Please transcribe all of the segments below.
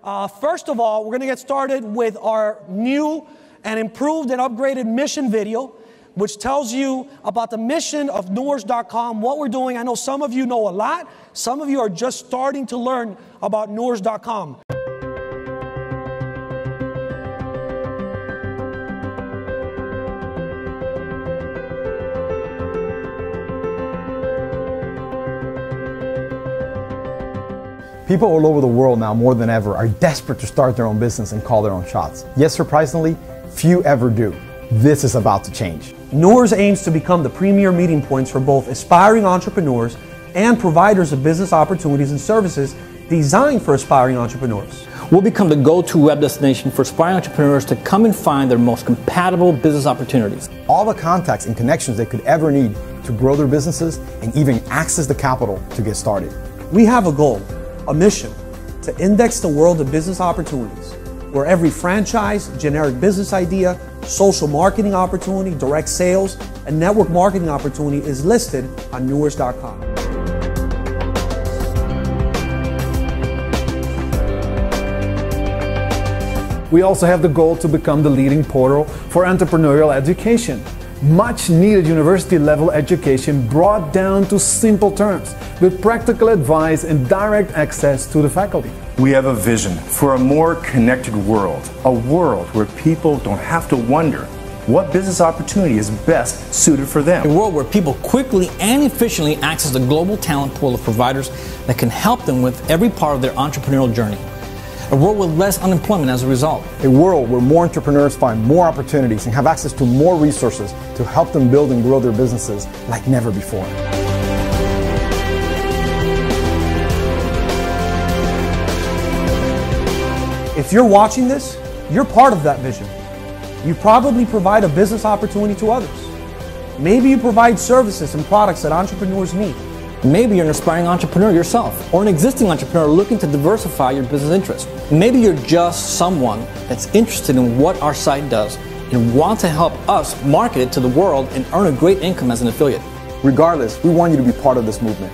First of all, we're going to get started with our new and improved and upgraded mission video, which tells you about the mission of NEURS.com, what we're doing. I know some of you know a lot. Some of you are just starting to learn about NEURS.com. People all over the world now, more than ever, are desperate to start their own business and call their own shots. Yet, surprisingly, few ever do. This is about to change. NEURS aims to become the premier meeting points for both aspiring entrepreneurs and providers of business opportunities and services designed for aspiring entrepreneurs. We'll become the go-to web destination for aspiring entrepreneurs to come and find their most compatible business opportunities. All the contacts and connections they could ever need to grow their businesses and even access the capital to get started. We have a goal, a mission, to index the world of business opportunities, where every franchise, generic business idea, social marketing opportunity, direct sales, and network marketing opportunity is listed on NEURS.com. We also have the goal to become the leading portal for entrepreneurial education. Much needed university-level education brought down to simple terms, with practical advice and direct access to the faculty. We have a vision for a more connected world, a world where people don't have to wonder what business opportunity is best suited for them. A world where people quickly and efficiently access the global talent pool of providers that can help them with every part of their entrepreneurial journey. A world with less unemployment as a result. A world where more entrepreneurs find more opportunities and have access to more resources to help them build and grow their businesses like never before. If you're watching this, you're part of that vision. You probably provide a business opportunity to others. Maybe you provide services and products that entrepreneurs need. Maybe you're an aspiring entrepreneur yourself, or an existing entrepreneur looking to diversify your business interests. Maybe you're just someone that's interested in what our site does and want to help us market it to the world and earn a great income as an affiliate. Regardless, we want you to be part of this movement.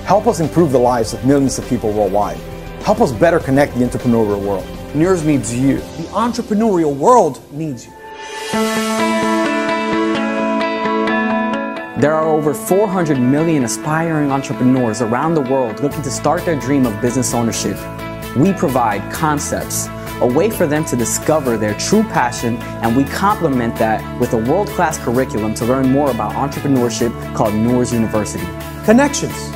Help us improve the lives of millions of people worldwide. Help us better connect the entrepreneurial world. NEURS needs you. The entrepreneurial world needs you. There are over 400 million aspiring entrepreneurs around the world looking to start their dream of business ownership. We provide concepts, a way for them to discover their true passion, and we complement that with a world-class curriculum to learn more about entrepreneurship called NEURS University. Connections,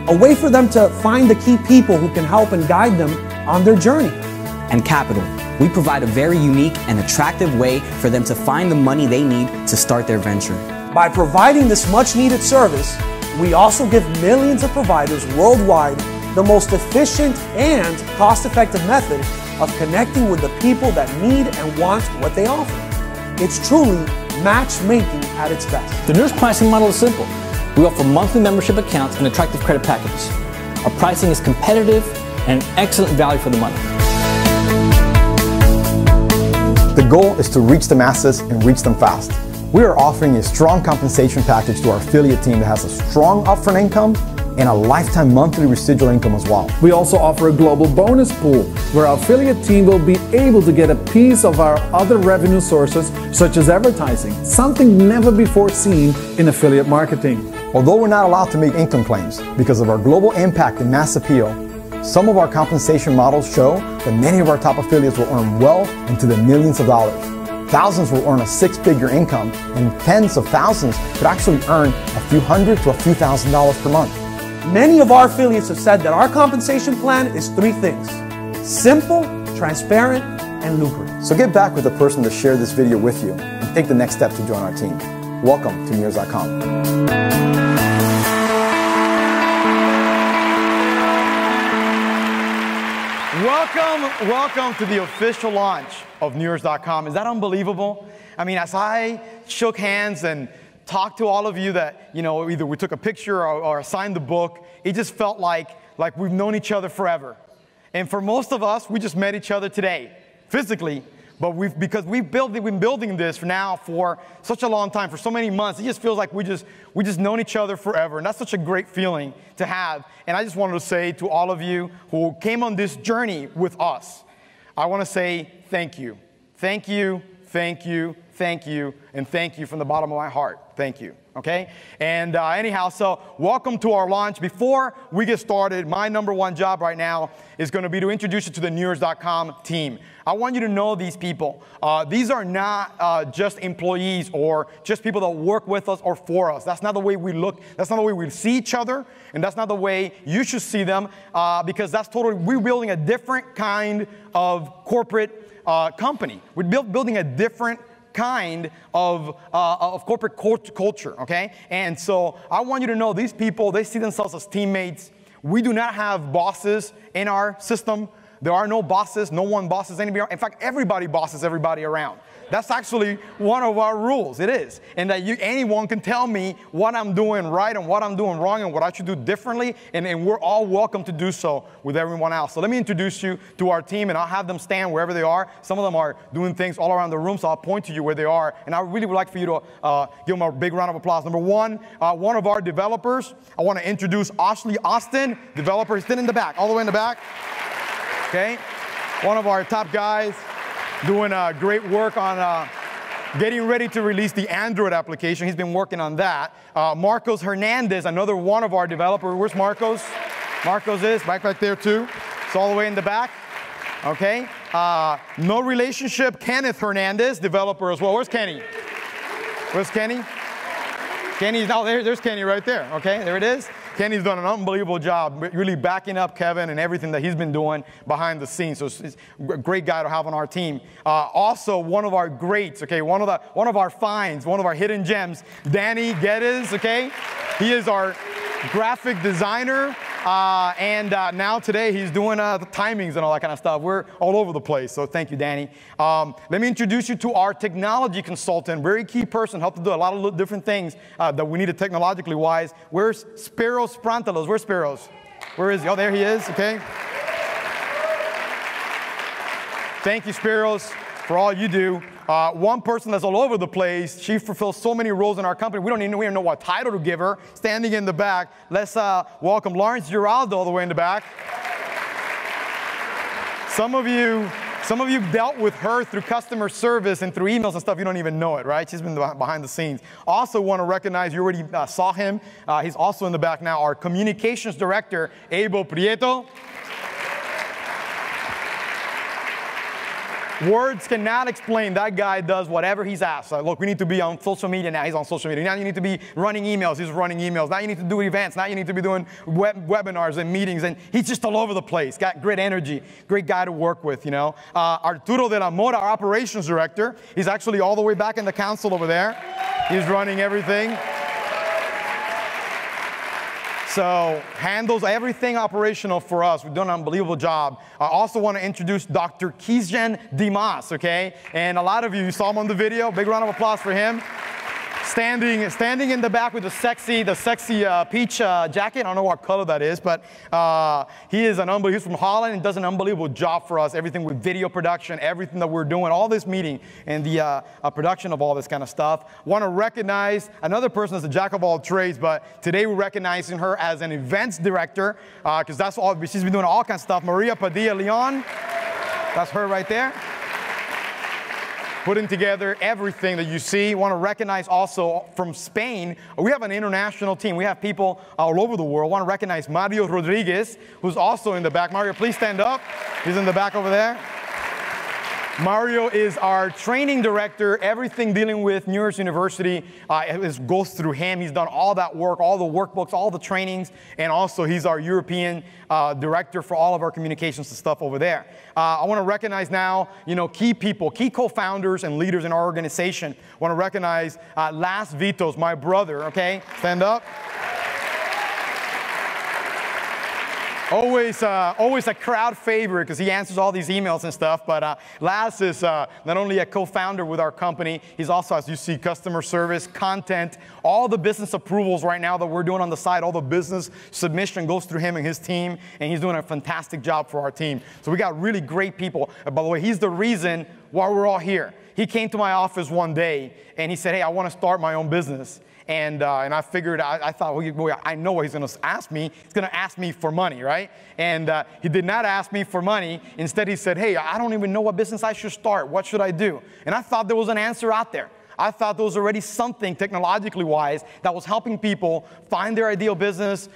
a way for them to find the key people who can help and guide them on their journey. And capital. We provide a very unique and attractive way for them to find the money they need to start their venture. By providing this much-needed service, we also give millions of providers worldwide the most efficient and cost-effective method of connecting with the people that need and want what they offer. It's truly matchmaking at its best. The NEURS pricing model is simple. We offer monthly membership accounts and attractive credit packages. Our pricing is competitive and an excellent value for the money. The goal is to reach the masses and reach them fast. We are offering a strong compensation package to our affiliate team that has a strong upfront income and a lifetime monthly residual income as well. We also offer a global bonus pool where our affiliate team will be able to get a piece of our other revenue sources, such as advertising, something never before seen in affiliate marketing. Although we're not allowed to make income claims because of our global impact and mass appeal, some of our compensation models show that many of our top affiliates will earn well into the millions of dollars. Thousands will earn a six-figure income, and tens of thousands could actually earn a few hundred to a few $1,000s per month. Many of our affiliates have said that our compensation plan is three things: simple, transparent, and lucrative. So get back with the person that shared this video with you and take the next step to join our team. Welcome to NEURS.com. Welcome to the official launch of NEURS.com. Is that unbelievable? I mean, as I shook hands and talked to all of you that, you know, either we took a picture or signed the book, it just felt like we've known each other forever. And for most of us, we just met each other today, physically, but because we've been building this for such a long time, for so many months, it just feels like we just known each other forever. And that's such a great feeling to have. And I just wanted to say to all of you who came on this journey with us, I want to say thank you. Thank you, thank you, thank you, and thank you from the bottom of my heart. Thank you. Okay? And anyhow, so welcome to our launch. Before we get started, my number one job right now is going to be to introduce you to the NEURS.com team. I want you to know these people. These are not just employees or just people that work with us or for us. That's not the way we look. That's not the way we see each other. And that's not the way you should see them because that's totally, we're building a different kind of corporate company. We're building a different kind of corporate culture, okay? And so I want you to know these people, they see themselves as teammates. We do not have bosses in our system. There are no bosses. No one bosses anybody. In fact, everybody bosses everybody around. That's actually one of our rules. It is. And that anyone can tell me what I'm doing right and what I'm doing wrong and what I should do differently. And we're all welcome to do so with everyone else. So let me introduce you to our team, and I'll have them stand wherever they are. Some of them are doing things all around the room, so I'll point to you where they are. And I really would like for you to give them a big round of applause. Number one, one of our developers. I want to introduce Ashley Austin, developer. He's sitting in the back, all the way in the back. Okay? One of our top guys. Doing great work on getting ready to release the Android application. He's been working on that. Marcos Hernandez, another one of our developers. Where's Marcos? Marcos is right back there too. It's all the way in the back. Okay. No relationship. Kenneth Hernandez, developer as well. Where's Kenny? Where's Kenny? Kenny's, oh, there's Kenny right there. Okay, there it is. Kenny's done an unbelievable job really backing up Kevin and everything that he's been doing behind the scenes. So it's a great guy to have on our team. Also, one of our greats, okay, one of our finds, one of our hidden gems, Denis, okay? He is our graphic designer. And now today he's doing the timings and all that kind of stuff. We're all over the place, so thank you, Danny. Let me introduce you to our technology consultant, very key person, helped to do a lot of different things that we needed technologically wise. Where's Spiros Prantalos? Where's Spiros? Where is he? Oh, there he is, okay. Thank you, Spiros, for all you do. One person that's all over the place. She fulfills so many roles in our company. We don't even know what title to give her. Standing in the back, let's welcome Lawrence Giraldo all the way in the back. Some of you dealt with her through customer service and through emails and stuff. You don't even know it, right? She's been behind the scenes. Also want to recognize, you already saw him. He's also in the back now. Our communications director, Abel Prieto. Words cannot explain. That guy does whatever he's asked. Look, we need to be on social media now. He's on social media. Now you need to be running emails. He's running emails. Now you need to do events. Now you need to be doing webinars and meetings. And he's just all over the place. Got great energy. Great guy to work with, you know. Arturo de la Mora, our operations director. He's actually all the way back in the council over there. He's running everything. So handles everything operational for us. We've done an unbelievable job. I also want to introduce Dr. Kizjan Dimas, okay? And a lot of you saw him on the video. Big round of applause for him. Standing in the back with the sexy peach jacket. I don't know what color that is, but he is he's from Holland and does an unbelievable job for us. Everything with video production, everything that we're doing, all this meeting and the production of all this kind of stuff. Want to recognize another person that's a jack of all trades, but today we're recognizing her as an events director because that's all she's been doing, all kinds of stuff. Maria Padilla Leon, that's her right there. Putting together everything that you see. Want to recognize also from Spain, we have an international team. We have people all over the world. Want to recognize Mario Rodriguez, who's also in the back. Mario, please stand up. He's in the back over there. Mario is our training director. Everything dealing with NEURS University goes through him. He's done all that work, all the workbooks, all the trainings, and also he's our European director for all of our communications and stuff over there. I want to recognize now, key people, key co-founders and leaders in our organization. I want to recognize Las Vitos, my brother, okay? Stand up. Always a crowd favorite because he answers all these emails and stuff. But Las is not only a co-founder with our company, he's also, as you see, customer service, content, all the business approvals right now that we're doing on the side, all the business submission goes through him and his team, and he's doing a fantastic job for our team. So we got really great people. By the way, he's the reason why we're all here. He came to my office one day and he said, hey, I want to start my own business. And I figured, I thought, well, I know what he's going to ask me. He's going to ask me for money, right? And he did not ask me for money. Instead, he said, hey, I don't even know what business I should start. What should I do? And I thought there was an answer out there. I thought there was already something technologically wise that was helping people find their ideal business,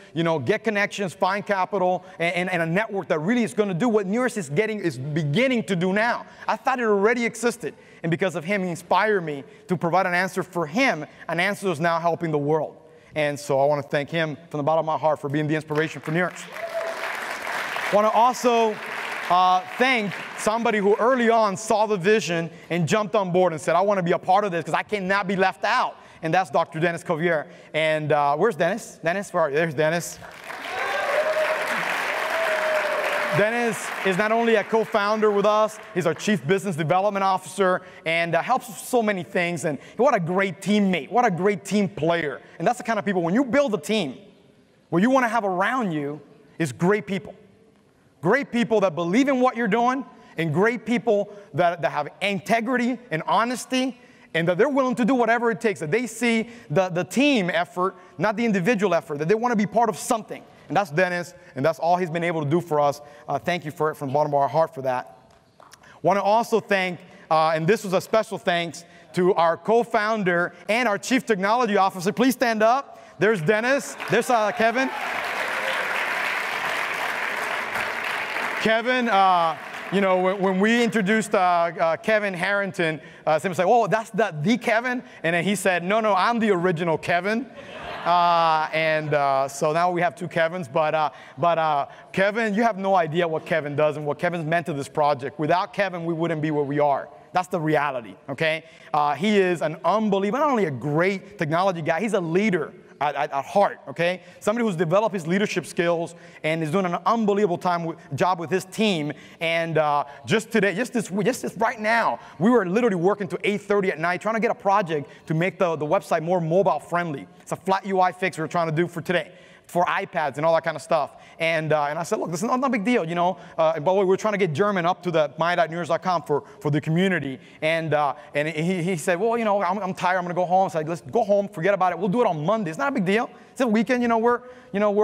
get connections, find capital, and a network that really is going to do what NEURS is beginning to do now. I thought it already existed. And because of him, he inspired me to provide an answer for him, an answer that's now helping the world. And so I want to thank him from the bottom of my heart for being the inspiration for NEURS. I want to also thank somebody who early on saw the vision and jumped on board and said, I want to be a part of this because I cannot be left out. And that's Dr. Denis Cauvier. And where's Denis? Denis, where are you? There's Denis. Denis is not only a co-founder with us, he's our Chief Business Development Officer and helps with so many things. And what a great teammate, what a great team player. And that's the kind of people, when you build a team, what you want to have around you is great people. Great people that believe in what you're doing, and great people that have integrity and honesty, and that they're willing to do whatever it takes, that they see the team effort, not the individual effort, that they want to be part of something. And that's Denis, and that's all he's been able to do for us. Thank you for it from the bottom of our heart for that. Want to also thank, and this was a special thanks, to our co-founder and our Chief Technology Officer. Please stand up. There's Denis. There's Kevin. Kevin, when we introduced Kevin Harrington, somebody said, oh, that's the Kevin? And then he said, no, I'm the original Kevin. So now we have two Kevins. But Kevin, you have no idea what Kevin does and what Kevin's meant to this project. Without Kevin, we wouldn't be where we are. That's the reality, okay? He is an unbelievable, not only a great technology guy, he's a leader. At heart, okay? Somebody who's developed his leadership skills and is doing an unbelievable job with his team. And just today, just this right now, we were literally working to 8:30 at night trying to get a project to make the website more mobile friendly. It's a flat UI fix we're trying to do for today, for iPads and all that kind of stuff. And I said, look, this is not a big deal, And by the way, we're trying to get German up to the my.neuers.com for the community. And he said, well, I'm tired. I'm going to go home. So I said, let's go home. Forget about it. We'll do it on Monday. It's not a big deal. It's a weekend. We're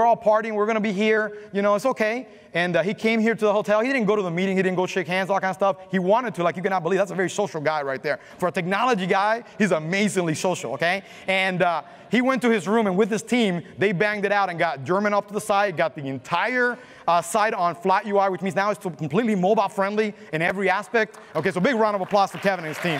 all partying. We're going to be here. It's okay. And he came here to the hotel. He didn't go to the meeting. He didn't go shake hands, all that kind of stuff. He wanted to, like you cannot believe. That's a very social guy right there. For a technology guy, he's amazingly social, okay? And he went to his room, and with his team, they banged it out and got German up to the site, got the entire site on flat UI, which means now it's completely mobile friendly in every aspect. Okay, so big round of applause for Kevin and his team.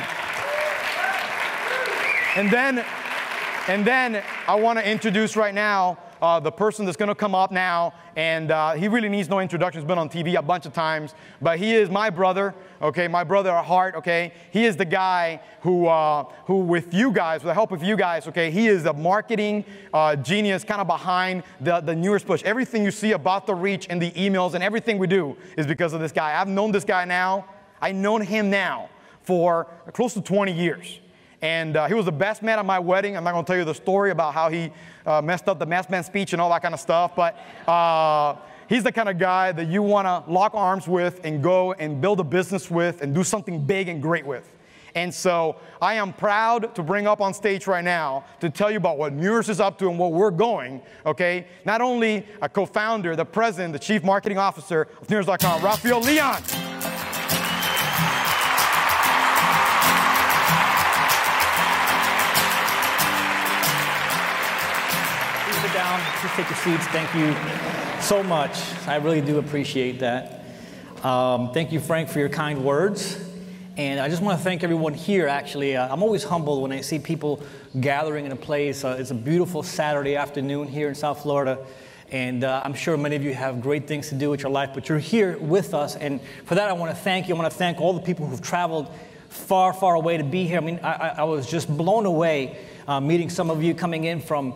And then I want to introduce right now the person that's going to come up now, and he really needs no introduction. He's been on TV a bunch of times, but he is my brother, okay, my brother at heart, okay. He is the guy who with you guys, with the help of you guys, okay, he is a marketing genius kind of behind the NEURS push. Everything you see about the reach and the emails and everything we do is because of this guy. I've known this guy now. I've known him now for close to 20 years. And he was the best man at my wedding. I'm not going to tell you the story about how he messed up the masked man speech and all that kind of stuff. But he's the kind of guy that you want to lock arms with and go and build a business with and do something big and great with. And so I am proud to bring up on stage right now to tell you about what NEURS is up to and what we're going, okay? Not only a co-founder, the president, the chief marketing officer of NEURS.com, Rafael Leon. Down. Please take your seats. Thank you so much. I really do appreciate that. Thank you, Frank, for your kind words. And I just want to thank everyone here, actually. I'm always humbled when I see people gathering in a place. It's a beautiful Saturday afternoon here in South Florida. And I'm sure many of you have great things to do with your life, but you're here with us. And for that, I want to thank you. I want to thank all the people who've traveled far, far away to be here. I mean, I was just blown away meeting some of you coming in from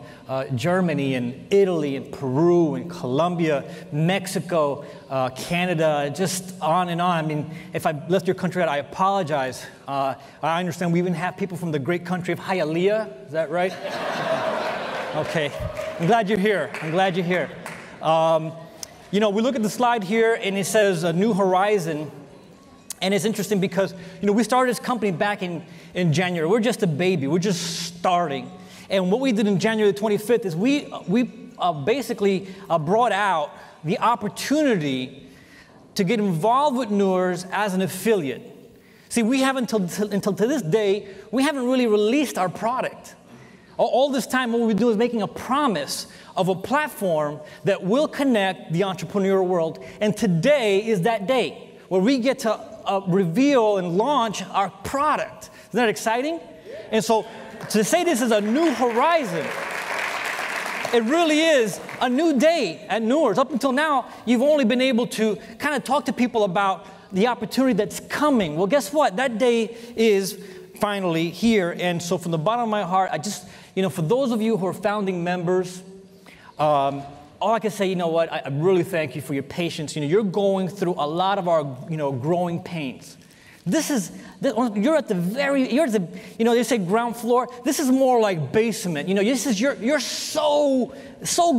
Germany and Italy and Peru and Colombia, Mexico, Canada, just on and on. I mean, if I left your country out, I apologize. I understand we even have people from the great country of Hialeah. Is that right? Okay. I'm glad you're here. I'm glad you're here. We look at the slide here, and it says a New Horizon. And it's interesting because, we started this company back in January. We're just a baby. We're just starting. And what we did in January the 25th is we basically brought out the opportunity to get involved with NEURS as an affiliate. See, we haven't until to this day, we haven't really released our product. All this time, what we do is making a promise of a platform that will connect the entrepreneurial world. And today is that day where we get to reveal and launch our product. Isn't that exciting? And so to say this is a new horizon, it really is a new day at NEURS. Up until now, you've only been able to kind of talk to people about the opportunity that's coming. Well, guess what? That day is finally here. And so from the bottom of my heart, I just, for those of you who are founding members, all I can say, what, I really thank you for your patience. You're going through a lot of our, growing pains. You're at the they say ground floor. This is more like basement. You're so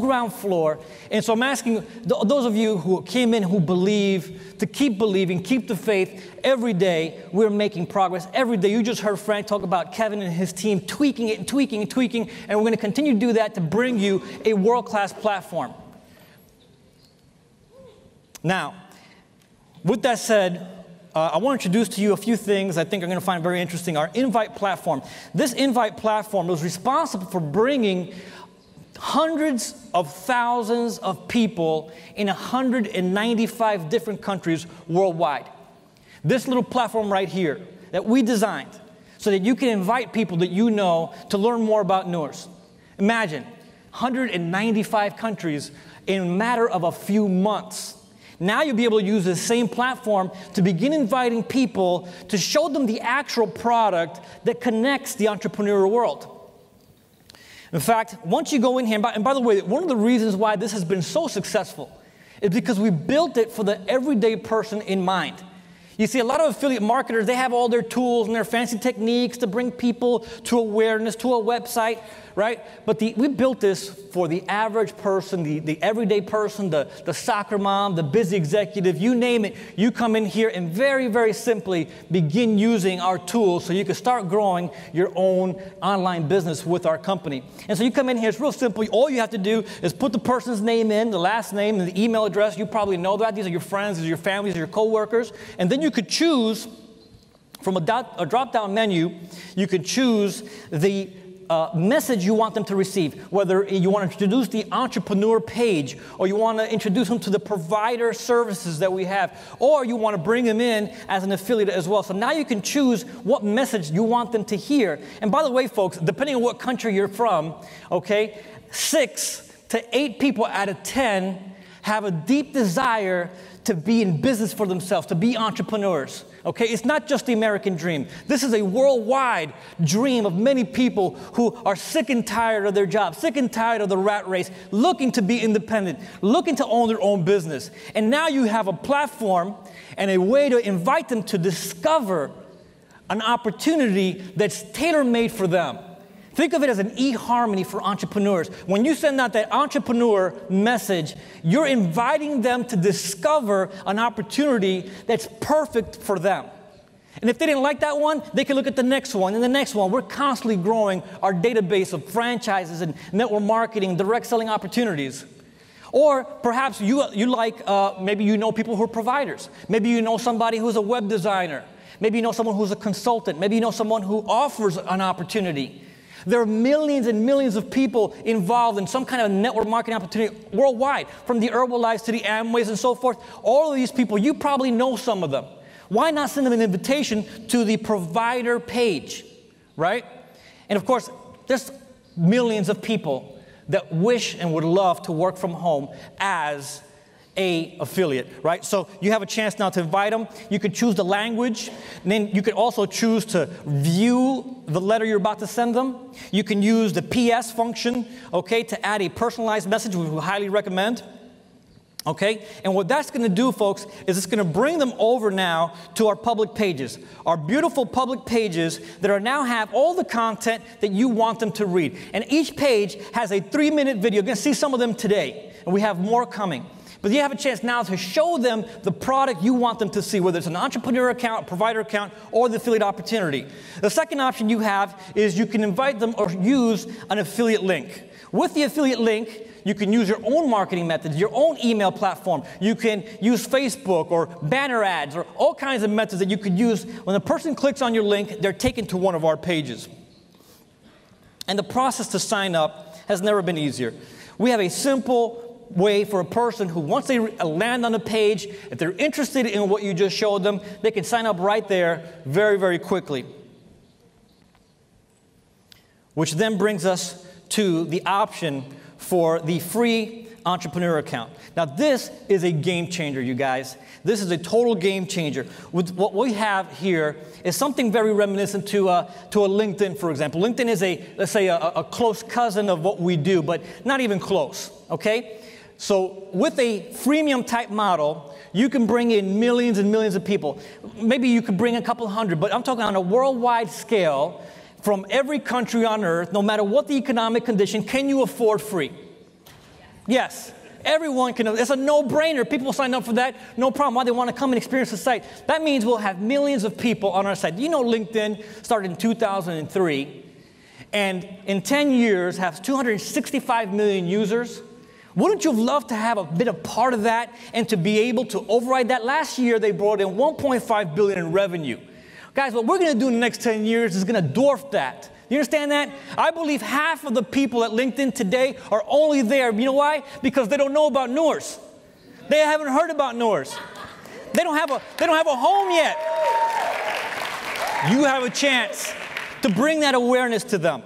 ground floor. And so I'm asking those of you who came in who believe to keep believing, keep the faith. Every day we're making progress. Every day you just heard Frank talk about Kevin and his team tweaking it and tweaking and tweaking. And we're going to continue to do that to bring you a world-class platform. Now, with that said, I want to introduce to you a few things I think you're going to find very interesting. Our Invite platform. This Invite platform was responsible for bringing hundreds of thousands of people in 195 different countries worldwide. This little platform right here that we designed so that you can invite people that you know to learn more about NEURS. Imagine 195 countries in a matter of a few months. Now you'll be able to use the same platform to begin inviting people to show them the actual product that connects the entrepreneurial world. In fact, once you go in here, and by the way, one of the reasons why this has been so successful is because we built it for the everyday person in mind. You see, a lot of affiliate marketers, they have all their tools and their fancy techniques to bring people to awareness, to a website, right? But we built this for the average person, the everyday person, the soccer mom, the busy executive, you name it. You come in here and very, very simply begin using our tools so you can start growing your own online business with our company. And so you come in here, it's real simple. All you have to do is put the person's name in, the last name, and the email address. You probably know that. These are your friends, these are your families, your coworkers. And then you could choose from a drop-down menu, you could choose the message you want them to receive, whether you want to introduce the entrepreneur page, or you want to introduce them to the provider services that we have, or you want to bring them in as an affiliate as well. So now you can choose what message you want them to hear. And by the way, folks, depending on what country you're from, okay, 6 to 8 people out of 10 have a deep desire to be in business for themselves, to be entrepreneurs. Okay, it's not just the American dream. This is a worldwide dream of many people who are sick and tired of their jobs, sick and tired of the rat race, looking to be independent, looking to own their own business. And now you have a platform and a way to invite them to discover an opportunity that's tailor-made for them. Think of it as an eHarmony for entrepreneurs. When you send out that entrepreneur message, you're inviting them to discover an opportunity that's perfect for them. And if they didn't like that one, they can look at the next one and the next one. We're constantly growing our database of franchises and network marketing, direct selling opportunities. Or perhaps you like, maybe you know people who are providers. Maybe you know somebody who's a web designer. Maybe you know someone who's a consultant. Maybe you know someone who offers an opportunity. There are millions and millions of people involved in some kind of network marketing opportunity worldwide, from the Herbalife to the Amways and so forth. All of these people, you probably know some of them. Why not send them an invitation to the provider page, right? And of course, there's millions of people that wish and would love to work from home as a affiliate, right? So you have a chance now to invite them. You could choose the language, and then you could also choose to view the letter you're about to send them. You can use the PS function, okay, to add a personalized message, which we highly recommend. Okay, and what that's going to do, folks, is it's going to bring them over now to our public pages, our beautiful public pages that are now have all the content that you want them to read. And each page has a 3-minute video. You're going to see some of them today, and we have more coming. But you have a chance now to show them the product you want them to see, whether it's an entrepreneur account, provider account, or the affiliate opportunity. The second option you have is you can invite them or use an affiliate link. With the affiliate link, you can use your own marketing methods, your own email platform. You can use Facebook or banner ads or all kinds of methods that you could use. When the person clicks on your link, they're taken to one of our pages. And the process to sign up has never been easier. We have a simple way for a person who, once they land on the page, if they're interested in what you just showed them, they can sign up right there very, very quickly. Which then brings us to the option for the free entrepreneur account. Now, this is a game changer, you guys. This is a total game changer. With what we have here is something very reminiscent to a LinkedIn, for example. LinkedIn is let's say, a close cousin of what we do, but not even close, okay? So with a freemium type model, you can bring in millions and millions of people. Maybe you could bring a couple hundred, but I'm talking on a worldwide scale from every country on earth, no matter what the economic condition. Can you afford free? Yes. Everyone can. It's a no-brainer. People sign up for that, no problem. Why? They want to come and experience the site. That means we'll have millions of people on our site. You know, LinkedIn started in 2003, and in 10 years has 265 million users. Wouldn't you have loved to have a bit of part of that and to be able to override that? Last year, they brought in $1.5 billion in revenue. Guys, what we're going to do in the next 10 years is going to dwarf that. You understand that? I believe half of the people at LinkedIn today are only there. You know why? Because they don't know about NEURS. They haven't heard about NEURS. They don't have a home yet. You have a chance to bring that awareness to them.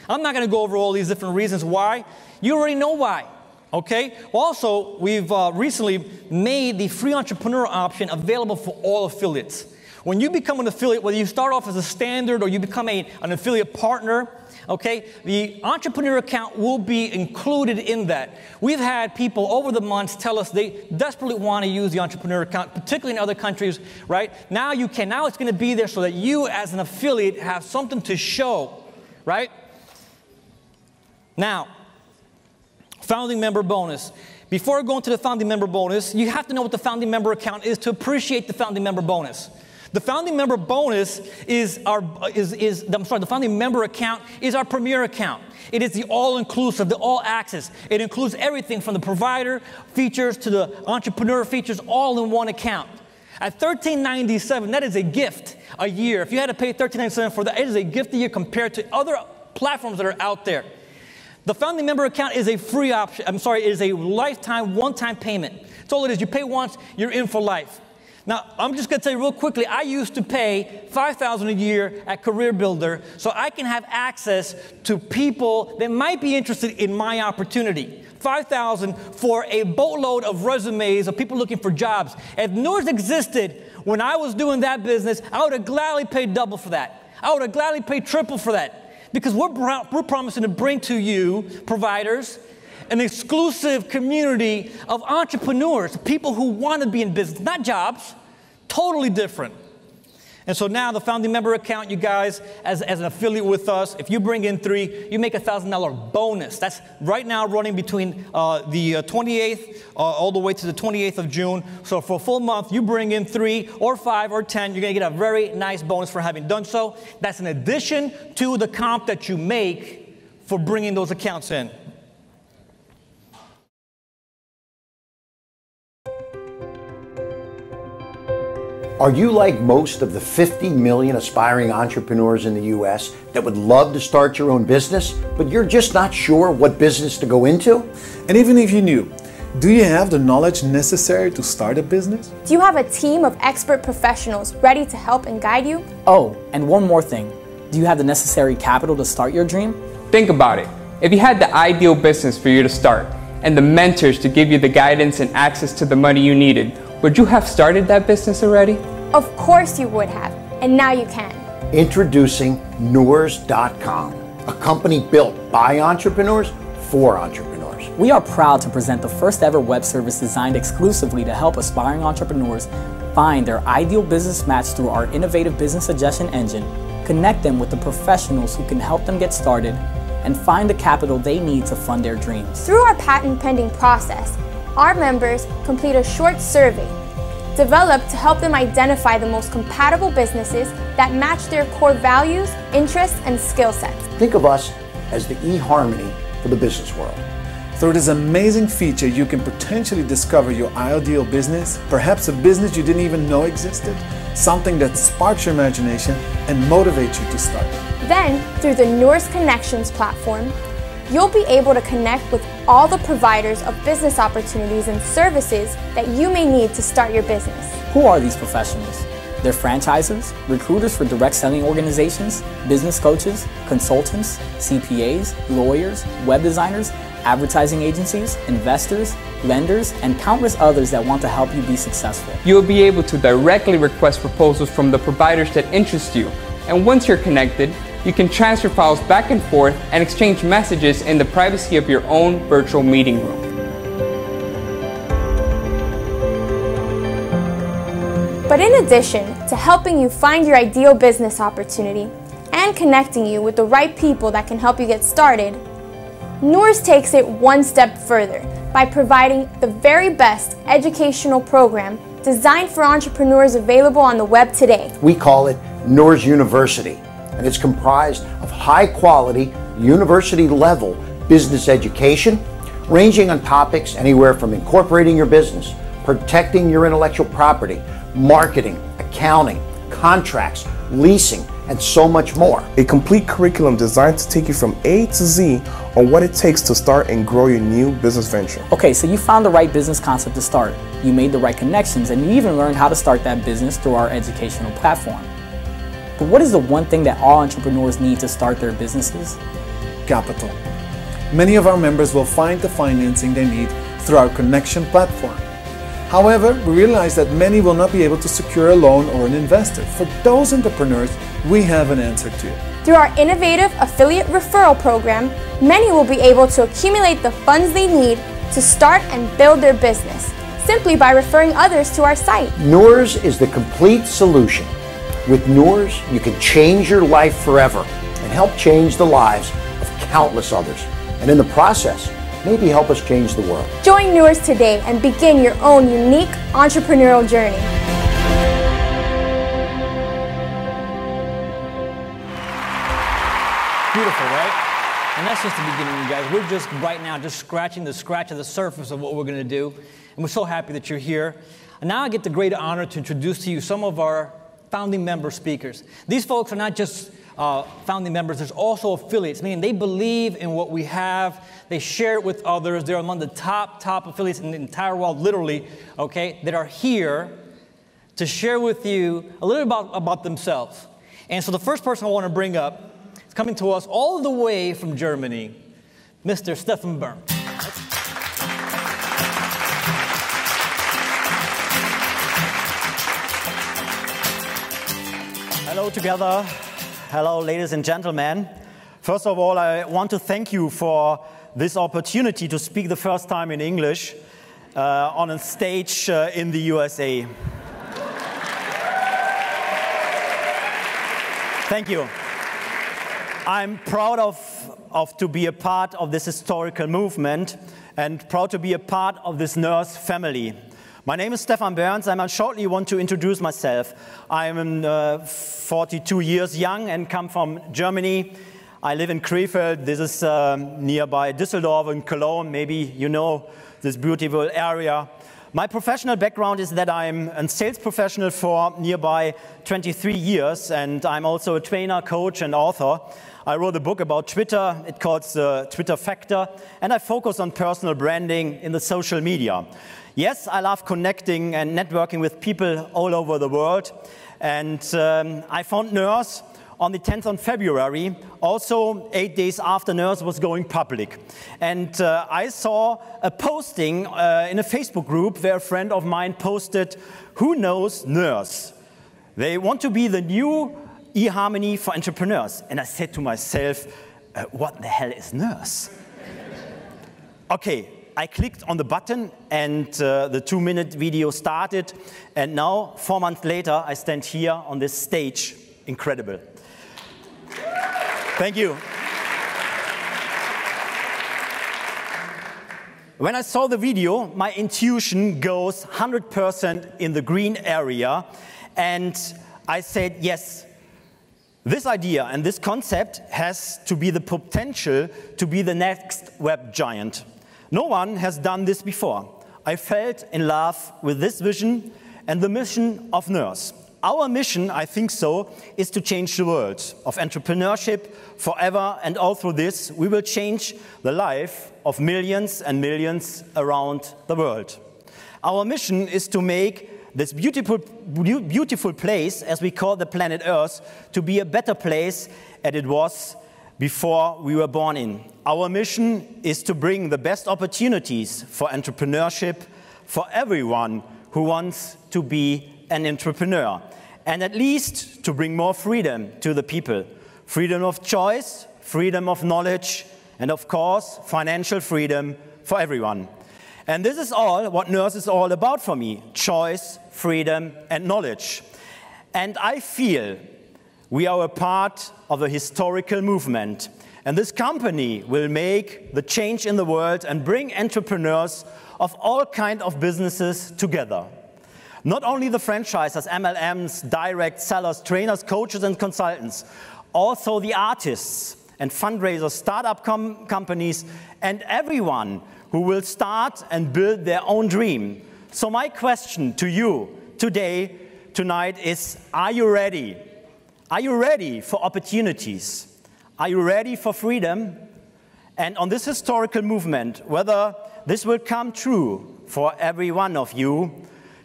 I'm not going to go over all these different reasons why. You already know why. Okay? Also, we've recently made the free entrepreneur option available for all affiliates. When you become an affiliate, whether you start off as a standard or you become an affiliate partner, okay, the entrepreneur account will be included in that. We've had people over the months tell us they desperately want to use the entrepreneur account, particularly in other countries, right? Now you can. Now it's going to be there so that you as an affiliate have something to show, right? Now, founding member bonus. Before going to the founding member bonus, you have to know what the founding member account is to appreciate the founding member bonus. The founding member bonus the founding member account is our premier account. It is the all-inclusive, the all-access. It includes everything from the provider features to the entrepreneur features all in one account. At $13.97, that is a gift a year. If you had to pay $13.97 for that, it is a gift a year compared to other platforms that are out there. The founding member account is a free option. It is a lifetime, one-time payment. That's all it is. You pay once, you're in for life. Now, I'm just going to tell you real quickly, I used to pay $5,000 a year at Career Builder so I can have access to people that might be interested in my opportunity. $5,000 for a boatload of resumes of people looking for jobs. If NEURS existed when I was doing that business, I would have gladly paid double for that. I would have gladly paid triple for that. Because we're promising to bring to you, providers, an exclusive community of entrepreneurs, people who want to be in business, not jobs, totally different. And so now the founding member account, you guys, as an affiliate with us, if you bring in 3, you make a $1,000 bonus. That's right now running between the 28th all the way to the 28th of June. So for a full month, you bring in 3 or 5 or 10, you're going to get a very nice bonus for having done so. That's in addition to the comp that you make for bringing those accounts in. Are you like most of the 50 million aspiring entrepreneurs in the U.S. that would love to start your own business, but you're just not sure what business to go into? And even if you knew, do you have the knowledge necessary to start a business? Do you have a team of expert professionals ready to help and guide you? Oh, and one more thing. Do you have the necessary capital to start your dream? Think about it. If you had the ideal business for you to start and the mentors to give you the guidance and access to the money you needed, would you have started that business already? Of course you would have, and now you can. Introducing NEURS.com, a company built by entrepreneurs for entrepreneurs. We are proud to present the first ever web service designed exclusively to help aspiring entrepreneurs find their ideal business match through our innovative business suggestion engine, connect them with the professionals who can help them get started, and find the capital they need to fund their dreams. Through our patent pending process, our members complete a short survey developed to help them identify the most compatible businesses that match their core values, interests, and skill sets. Think of us as the eHarmony for the business world. Through this amazing feature, you can potentially discover your ideal business, perhaps a business you didn't even know existed, something that sparks your imagination and motivates you to start. Then, through the NEURS Connections platform, you'll be able to connect with all the providers of business opportunities and services that you may need to start your business. Who are these professionals? They're franchisers, recruiters for direct selling organizations, business coaches, consultants, CPAs, lawyers, web designers, advertising agencies, investors, lenders, and countless others that want to help you be successful. You'll be able to directly request proposals from the providers that interest you. And once you're connected, you can transfer files back and forth and exchange messages in the privacy of your own virtual meeting room. But in addition to helping you find your ideal business opportunity and connecting you with the right people that can help you get started, NEURS takes it one step further by providing the very best educational program designed for entrepreneurs available on the web today. We call it NEURS University, and it's comprised of high-quality, university-level business education, ranging on topics anywhere from incorporating your business, protecting your intellectual property, marketing, accounting, contracts, leasing, and so much more. A complete curriculum designed to take you from A to Z on what it takes to start and grow your new business venture. Okay, so you found the right business concept to start. You made the right connections, and you even learned how to start that business through our educational platform. But what is the one thing that all entrepreneurs need to start their businesses? Capital. Many of our members will find the financing they need through our connection platform. However, we realize that many will not be able to secure a loan or an investor. For those entrepreneurs, we have an answer too. Through our innovative affiliate referral program, many will be able to accumulate the funds they need to start and build their business, simply by referring others to our site. NEURS is the complete solution. With NEURS, you can change your life forever and help change the lives of countless others. And in the process, maybe help us change the world. Join NEURS today and begin your own unique entrepreneurial journey. Beautiful, right? And that's just the beginning, you guys. We're just right now just scratching the surface of what we're going to do. And we're so happy that you're here. And now I get the great honor to introduce to you some of our founding member speakers. These folks are not just founding members, there's also affiliates, meaning they believe in what we have, they share it with others. They're among the top affiliates in the entire world, literally, okay, that are here to share with you a little about themselves. And so the first person I want to bring up is coming to us all the way from Germany, Mr. Stefan Bern. Hello together. Hello, ladies and gentlemen. First of all, I want to thank you for this opportunity to speak the first time in English on a stage in the USA. Thank you. I'm proud of to be a part of this historical movement and proud to be a part of this NEURS family. My name is Stefan Berns. I shortly want to introduce myself. I'm 42 years young and come from Germany. I live in Krefeld. This is nearby Düsseldorf and Cologne. Maybe you know this beautiful area. My professional background is that I'm a sales professional for nearby 23 years, and I'm also a trainer, coach, and author. I wrote a book about Twitter. It's called The Twitter Factor, and I focus on personal branding in the social media. Yes, I love connecting and networking with people all over the world. And I found NEURS on the 10th of February, also 8 days after NEURS was going public. And I saw a posting in a Facebook group where a friend of mine posted, "Who knows NEURS? They want to be the new eHarmony for entrepreneurs." And I said to myself, what the hell is NEURS? Okay. I clicked on the button and the 2-minute video started, and now 4 months later I stand here on this stage. Incredible. Thank you. When I saw the video, my intuition goes 100% in the green area, and I said, yes, this idea and this concept has to be the potential to be the next web giant. No one has done this before. I felt in love with this vision and the mission of NEURS. Our mission, I think so, is to change the world of entrepreneurship forever, and all through this, we will change the life of millions and millions around the world. Our mission is to make this beautiful place, as we call the planet Earth, to be a better place as it was before we were born in. Our mission is to bring the best opportunities for entrepreneurship for everyone who wants to be an entrepreneur, and at least to bring more freedom to the people. Freedom of choice, freedom of knowledge, and of course, financial freedom for everyone. And this is all what NEURS is all about for me: choice, freedom, and knowledge. And I feel we are a part of a historical movement. And this company will make the change in the world and bring entrepreneurs of all kinds of businesses together. Not only the franchisers, MLMs, direct sellers, trainers, coaches, and consultants, also the artists and fundraisers, startup companies, and everyone who will start and build their own dream. So my question to you tonight is, are you ready? Are you ready for opportunities? Are you ready for freedom? And on this historical movement, whether this will come true for every one of you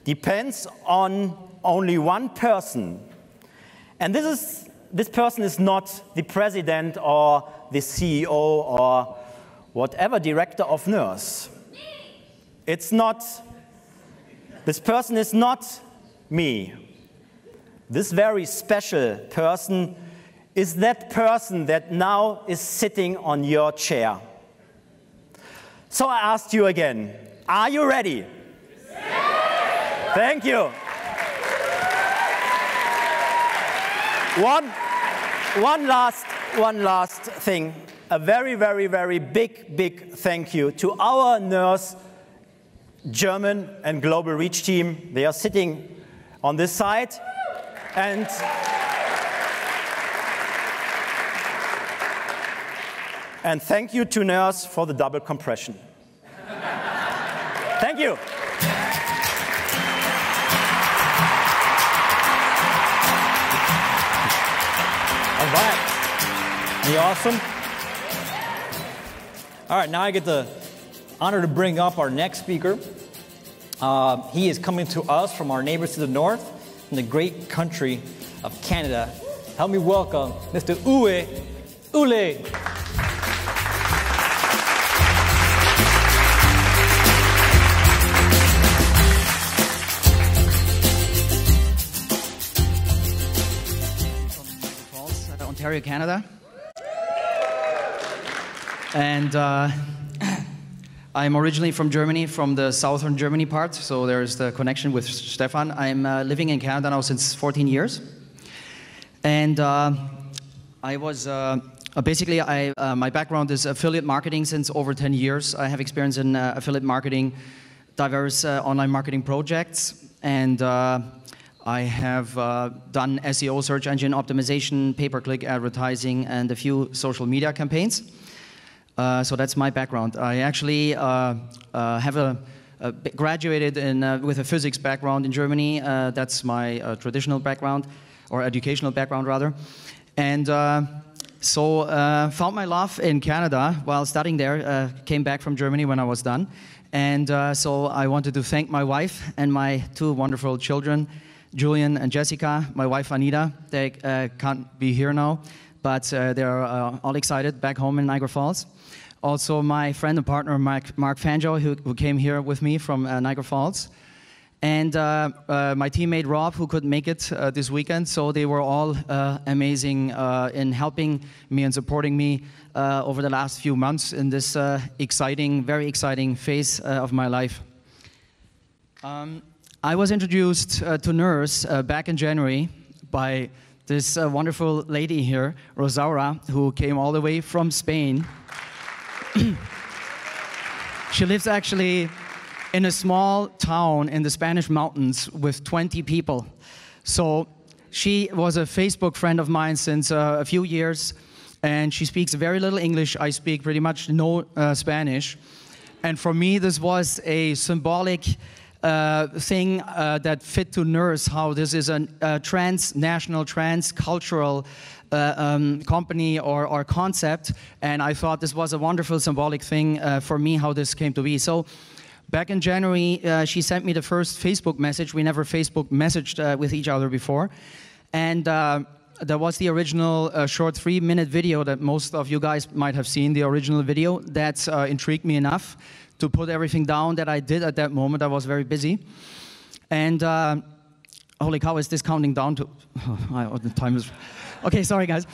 depends on only one person. And this person is not the president or the CEO or whatever director of NEURS. This person is not me. This very special person is that person that now is sitting on your chair. So I asked you again, are you ready? Yes. Thank you. One last thing. A very, very, very big thank you to our NEURS German and global reach team. They are sitting on this side. And thank you to NEURS for the double compression. Thank you. All right. Are you awesome? All right, now I get the honor to bring up our next speaker. He is coming to us from our neighbors to the north, in the great country of Canada. Help me welcome Mr. Uwe Ule. Ontario, Canada. And I'm originally from Germany, from the southern Germany part, so there's the connection with Stefan. I'm living in Canada now since 14 years. And I was, basically, my background is affiliate marketing since over 10 years. I have experience in affiliate marketing, diverse online marketing projects, and I have done SEO, search engine optimization, pay-per-click advertising, and a few social media campaigns. So that's my background. I actually have graduated with a physics background in Germany. That's my traditional background, or educational background rather. And so found my love in Canada while studying there. Came back from Germany when I was done. And so I wanted to thank my wife and my two wonderful children, Julian and Jessica, my wife Anita. They can't be here now, but they're all excited back home in Niagara Falls. Also my friend and partner Mark Fanjo, who came here with me from Niagara Falls. And my teammate Rob, who couldn't make it this weekend. So they were all amazing in helping me and supporting me over the last few months in this exciting, very exciting phase of my life. I was introduced to NEURS back in January by this wonderful lady here, Rosaura, who came all the way from Spain. She lives actually in a small town in the Spanish mountains with 20 people. So she was a Facebook friend of mine since a few years, and she speaks very little English. I speak pretty much no Spanish. And for me, this was a symbolic thing that fit to NEURS, how this is a transnational, transcultural company or concept. And I thought this was a wonderful symbolic thing for me, how this came to be. So back in January, she sent me the first Facebook message. We never Facebook messaged with each other before. And there was the original short 3-minute video that most of you guys might have seen, the original video. That intrigued me enough to put everything down that I did at that moment. I was very busy. And holy cow, is this counting down to... Oh, the time is... Okay, sorry guys.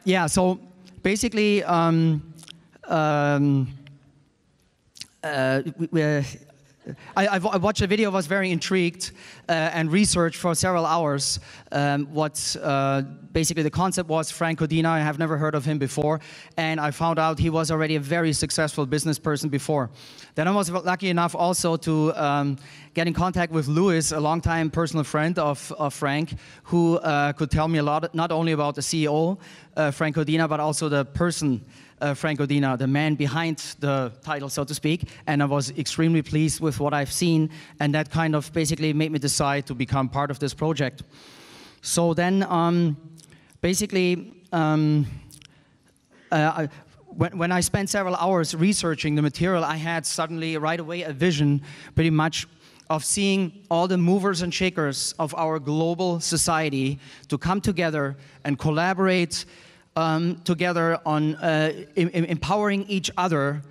Yeah, so basically, I watched the video, was very intrigued, and researched for several hours what basically the concept was. Frank Codina, I have never heard of him before, and I found out he was already a very successful business person before. Then I was lucky enough also to get in contact with Louis, a longtime personal friend of Frank, who could tell me a lot, not only about the CEO, Frank Codina, but also the person, Frank Codina, the man behind the title, so to speak. And I was extremely pleased with what I've seen, and that kind of basically made me decide to become part of this project. So then, basically, when I spent several hours researching the material, I had suddenly right away a vision, pretty much, of seeing all the movers and shakers of our global society to come together and collaborate together on empowering each other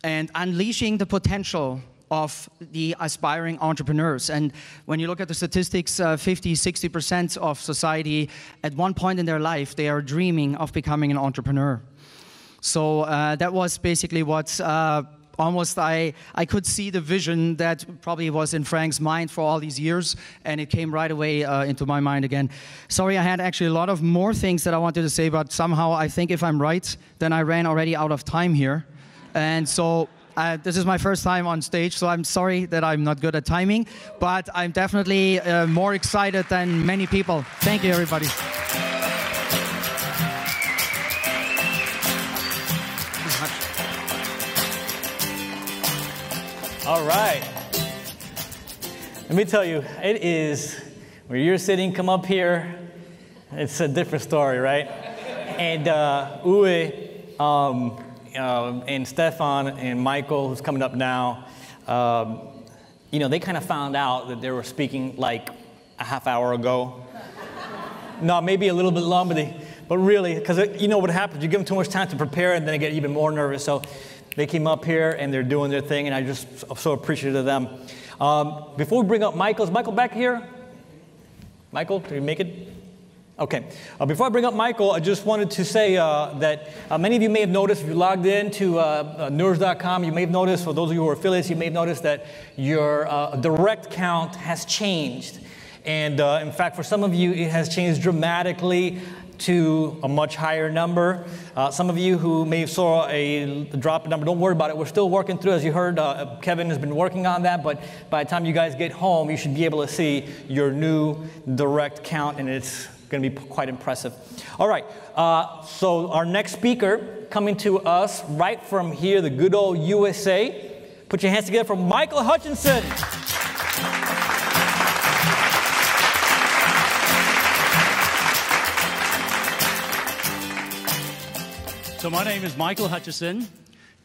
and unleashing the potential of the aspiring entrepreneurs. And when you look at the statistics, 50–60% of society, at one point in their life, they are dreaming of becoming an entrepreneur. So that was basically what almost I could see the vision that probably was in Frank's mind for all these years, and it came right away into my mind again. Sorry, I had actually a lot of more things that I wanted to say, but somehow I think if I'm right, then I ran already out of time here. And so this is my first time on stage, so I'm sorry that I'm not good at timing, but I'm definitely more excited than many people. Thank you, everybody. All right. Let me tell you, it is, where you're sitting, come up here, it's a different story, right? And Uwe and Stefan and Michael, who's coming up now, you know, they kind of found out that they were speaking like a half hour ago. No, maybe a little bit long, but really, because you know what happens, you give them too much time to prepare and then they get even more nervous. So they came up here and they're doing their thing, and I just so appreciative of them. Before we bring up Michael, is Michael back here? Michael, did you make it? Okay. Before I bring up Michael, I just wanted to say that many of you may have noticed, if you logged in to NEURS.com, you may have noticed, for those of you who are affiliates, you may have noticed that your direct count has changed. And in fact, for some of you, it has changed dramatically to a much higher number. Some of you who may have saw a drop in number, don't worry about it. We're still working through. As you heard, Kevin has been working on that, but by the time you guys get home, you should be able to see your new direct count, and it's going to be quite impressive. All right, so our next speaker coming to us right from here, the good old USA. Put your hands together for Michael Hutchinson. So my name is Michael Hutchison,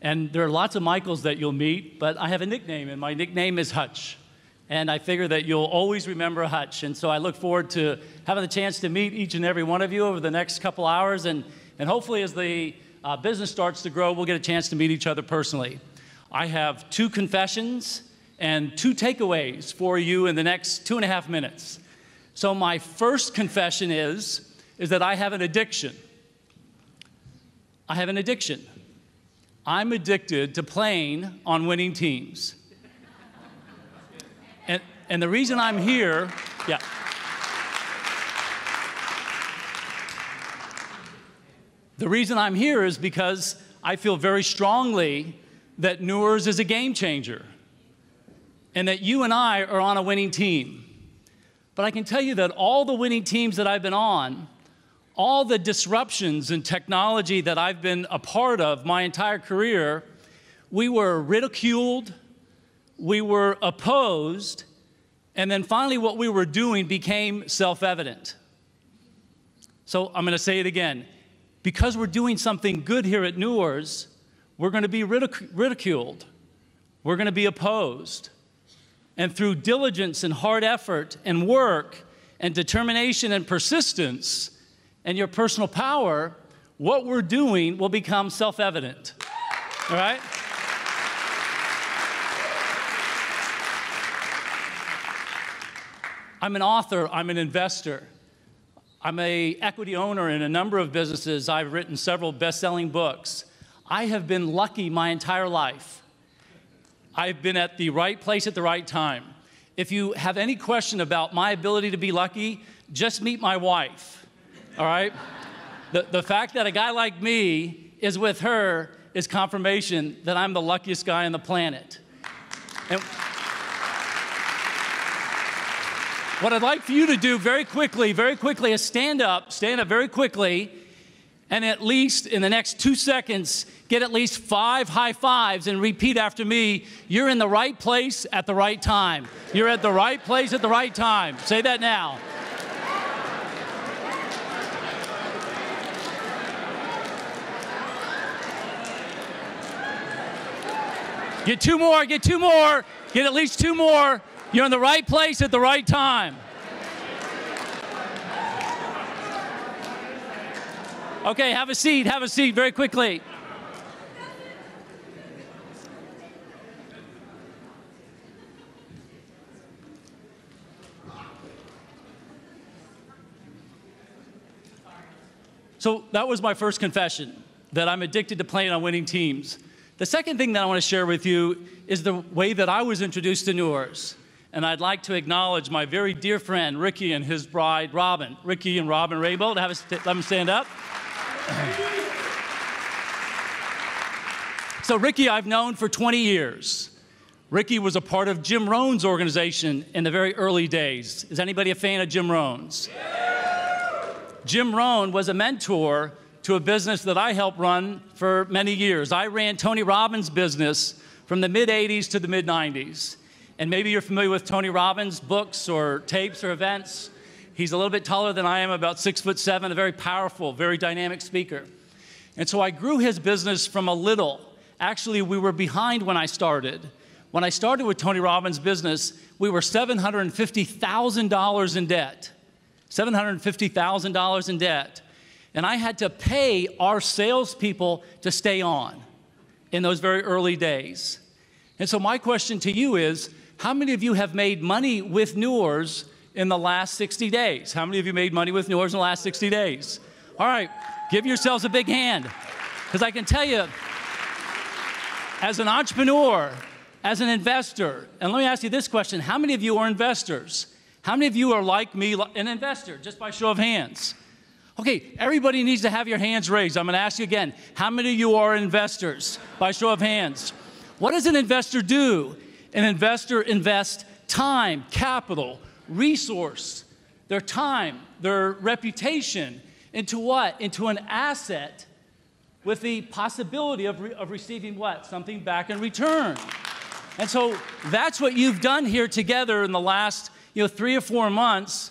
and there are lots of Michaels that you'll meet, but I have a nickname, and my nickname is Hutch. And I figure that you'll always remember Hutch, and so I look forward to having the chance to meet each and every one of you over the next couple hours, and hopefully as the business starts to grow, we'll get a chance to meet each other personally. I have 2 confessions and 2 takeaways for you in the next 2.5 minutes. So my first confession is that I have an addiction. I have an addiction. I'm addicted to playing on winning teams. And the reason I'm here, the reason I'm here is because I feel very strongly that NEURS is a game changer and that you and I are on a winning team. But I can tell you that all the winning teams that I've been on, all the disruptions in technology that I've been a part of my entire career, we were ridiculed, we were opposed, and then finally what we were doing became self-evident. So I'm going to say it again. Because we're doing something good here at NEURS, we're going to be ridiculed. We're going to be opposed. And through diligence and hard effort and work and determination and persistence and your personal power, what we're doing will become self-evident. All right? I'm an author, I'm an investor. I'm an equity owner in a number of businesses. I've written several best-selling books. I have been lucky my entire life. I've been at the right place at the right time. If you have any question about my ability to be lucky, just meet my wife, all right? The fact that a guy like me is with her is confirmation that I'm the luckiest guy on the planet. And what I'd like for you to do very quickly is stand up very quickly, and at least in the next 2 seconds, get at least 5 high fives and repeat after me. You're in the right place at the right time. You're at the right place at the right time. Say that now. Get 2 more, get 2 more, get at least 2 more. You're in the right place at the right time. Okay, have a seat very quickly. So that was my first confession, that I'm addicted to playing on winning teams. The second thing that I want to share with you is the way that I was introduced to NEURS. And I'd like to acknowledge my very dear friend, Ricky, and his bride, Robin. Ricky and Robin Rainbow, let them stand up. So Ricky I've known for 20 years. Ricky was a part of Jim Rohn's organization in the very early days. Is anybody a fan of Jim Rohn's? Jim Rohn was a mentor to a business that I helped run for many years. I ran Tony Robbins' business from the mid-'80s to the mid-'90s. And maybe you're familiar with Tony Robbins' books or tapes or events. He's a little bit taller than I am, about 6'7", a very powerful, very dynamic speaker. And so I grew his business from a little. Actually, we were behind when I started. When I started with Tony Robbins' business, we were $750,000 in debt. $750,000 in debt. And I had to pay our salespeople to stay on in those very early days. And so my question to you is, how many of you have made money with NEURS in the last 60 days? How many of you made money with NEURS in the last 60 days? All right, give yourselves a big hand. Because I can tell you, as an entrepreneur, as an investor, and let me ask you this question, how many of you are investors? How many of you are like me, an investor, just by show of hands? Okay, everybody needs to have your hands raised. I'm going to ask you again, how many of you are investors, by show of hands? What does an investor do? An investor invests time, capital, resource, their time, their reputation, into what? Into an asset with the possibility of receiving what? Something back in return. And so that's what you've done here together in the last 3 or 4 months.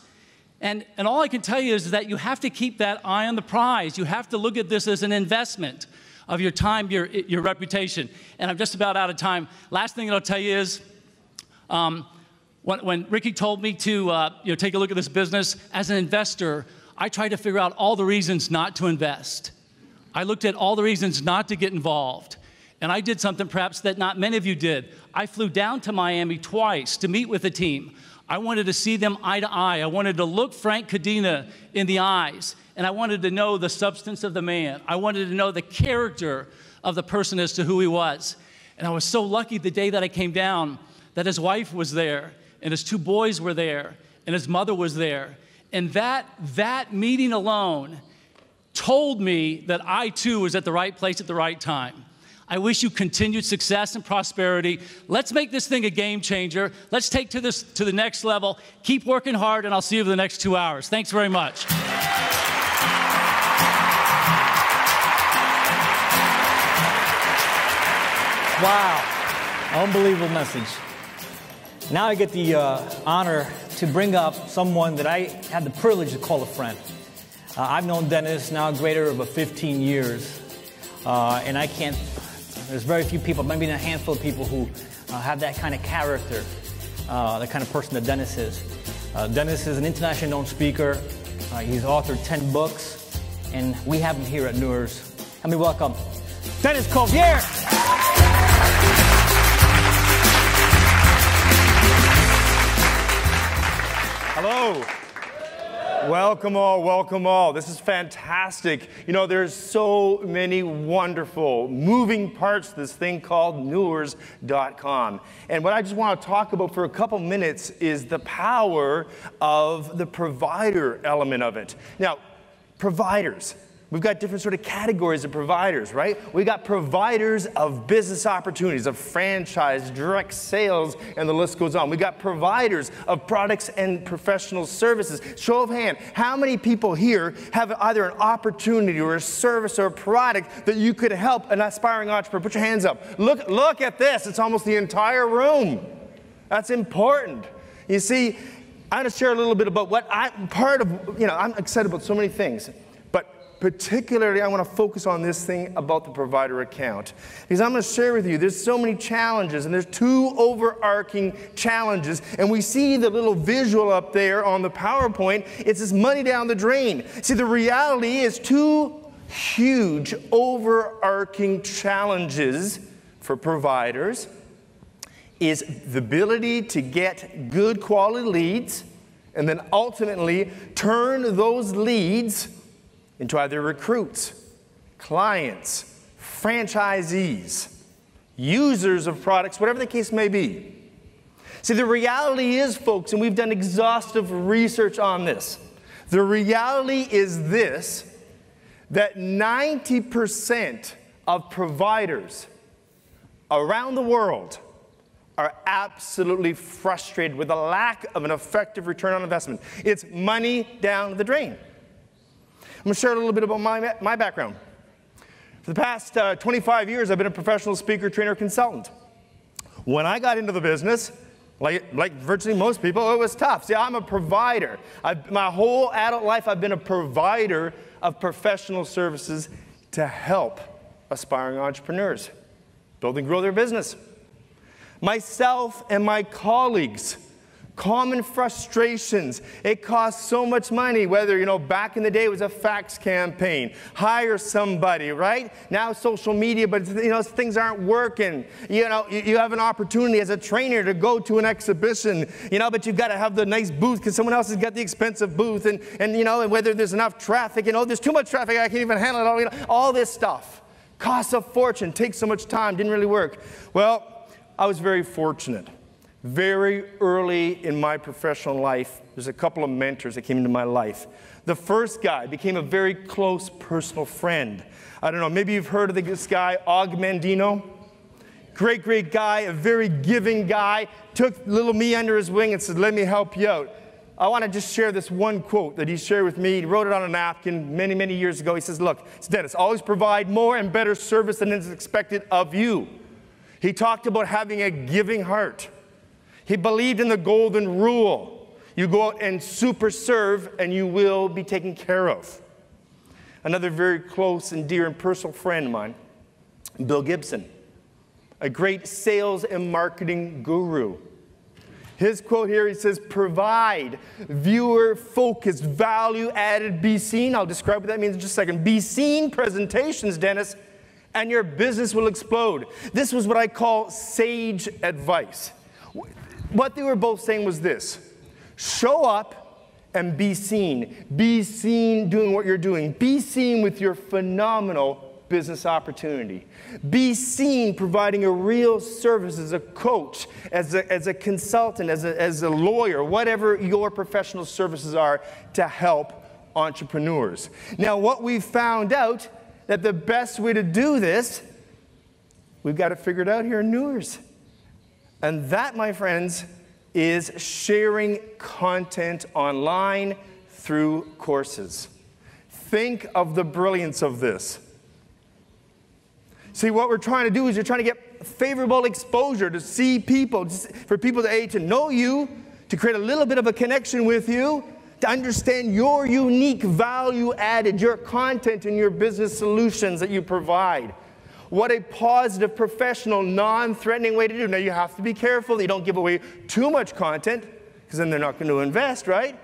And all I can tell you is that you have to keep that eye on the prize. You have to look at this as an investment of your time, your reputation. And I'm just about out of time. Last thing that I'll tell you is, when Ricky told me to take a look at this business, as an investor, I tried to figure out all the reasons not to invest. I looked at all the reasons not to get involved. And I did something perhaps that not many of you did. I flew down to Miami twice to meet with the team. I wanted to see them eye to eye. I wanted to look Frank Codina in the eyes. And I wanted to know the substance of the man. I wanted to know the character of the person as to who he was. And I was so lucky the day that I came down that his wife was there, and his 2 boys were there, and his mother was there. And that meeting alone told me that I too was at the right place at the right time. I wish you continued success and prosperity. Let's make this thing a game changer. Let's take this to the next level. Keep working hard, and I'll see you for the next 2 hours. Thanks very much. Wow, unbelievable message. Now I get the honor to bring up someone that I had the privilege to call a friend. I've known Denis now greater of 15 years, and there's very few people, maybe a handful of people who have that kind of character, the kind of person that Denis is. Denis is an internationally known speaker. He's authored 10 books, and we have him here at NEURS. Let me welcome Denis Cauvier. Hello. Welcome all, welcome all. This is fantastic. You know, there's so many wonderful moving parts to this thing called NEURS.com. And what I just want to talk about for a couple minutes is the power of the provider element of it. Now, providers. We've got different sort of categories of providers, right? We got providers of business opportunities, of franchise, direct sales, and the list goes on. We got providers of products and professional services. Show of hand, how many people here have either an opportunity or a service or a product that you could help an aspiring entrepreneur? Put your hands up. Look at this. It's almost the entire room. That's important. You see, I'm going to share a little bit about what I'm excited about so many things. Particularly, I want to focus on this thing about the provider account. Because I'm going to share with you, there's so many challenges, and there's two overarching challenges. And we see the little visual up there on the PowerPoint. It's this money down the drain. See, the reality is two huge overarching challenges for providers is the ability to get good quality leads and then ultimately turn those leads into either recruits, clients, franchisees, users of products, whatever the case may be. See, the reality is, folks, and we've done exhaustive research on this, the reality is this, that 90% of providers around the world are absolutely frustrated with the lack of an effective return on investment. It's money down the drain. I'm going to share a little bit about my background. For the past 25 years, I've been a professional speaker, trainer, consultant. When I got into the business, like virtually most people, it was tough. See, I'm a provider. My whole adult life, I've been a provider of professional services to help aspiring entrepreneurs build and grow their business. Myself and my colleagues, common frustrations. It costs so much money, whether, back in the day it was a fax campaign, hire somebody, right? Now social media, but, things aren't working. You have an opportunity as a trainer to go to an exhibition, but you've got to have the nice booth because someone else has got the expensive booth, and whether there's enough traffic, there's too much traffic, I can't even handle it all, all this stuff. Costs a fortune, takes so much time, didn't really work. Well, I was very fortunate. Very early in my professional life, there's a couple of mentors that came into my life. The first guy became a very close personal friend. I don't know, maybe you've heard of this guy, Og Mandino. Great guy, a very giving guy. Took little me under his wing and said, let me help you out. I want to just share this one quote that he shared with me. He wrote it on a napkin many years ago. He says, look, it's Denis, always provide more and better service than is expected of you. He talked about having a giving heart. He believed in the golden rule. You go out and super serve and you will be taken care of. Another very close and dear and personal friend of mine, Bill Gibson, a great sales and marketing guru. His quote here, he says, provide, viewer-focused, value-added, be seen. I'll describe what that means in just a second. Be seen presentations, Denis, and your business will explode. This was what I call sage advice. What they were both saying was this: show up and be seen. Be seen doing what you're doing. Be seen with your phenomenal business opportunity. Be seen providing a real service as a coach, as a consultant, as a lawyer, whatever your professional services are to help entrepreneurs. Now, what we found out, that the best way to do this, we've got it figured out here in NEURS. And that, my friends, is sharing content online through courses. Think of the brilliance of this. See, what we're trying to do is you're trying to get favorable exposure to see people, for people to know you, to create a little bit of a connection with you, to understand your unique value added, your content and your business solutions that you provide. What a positive, professional, non-threatening way to do. Now, you have to be careful that you don't give away too much content, because then they're not going to invest, right?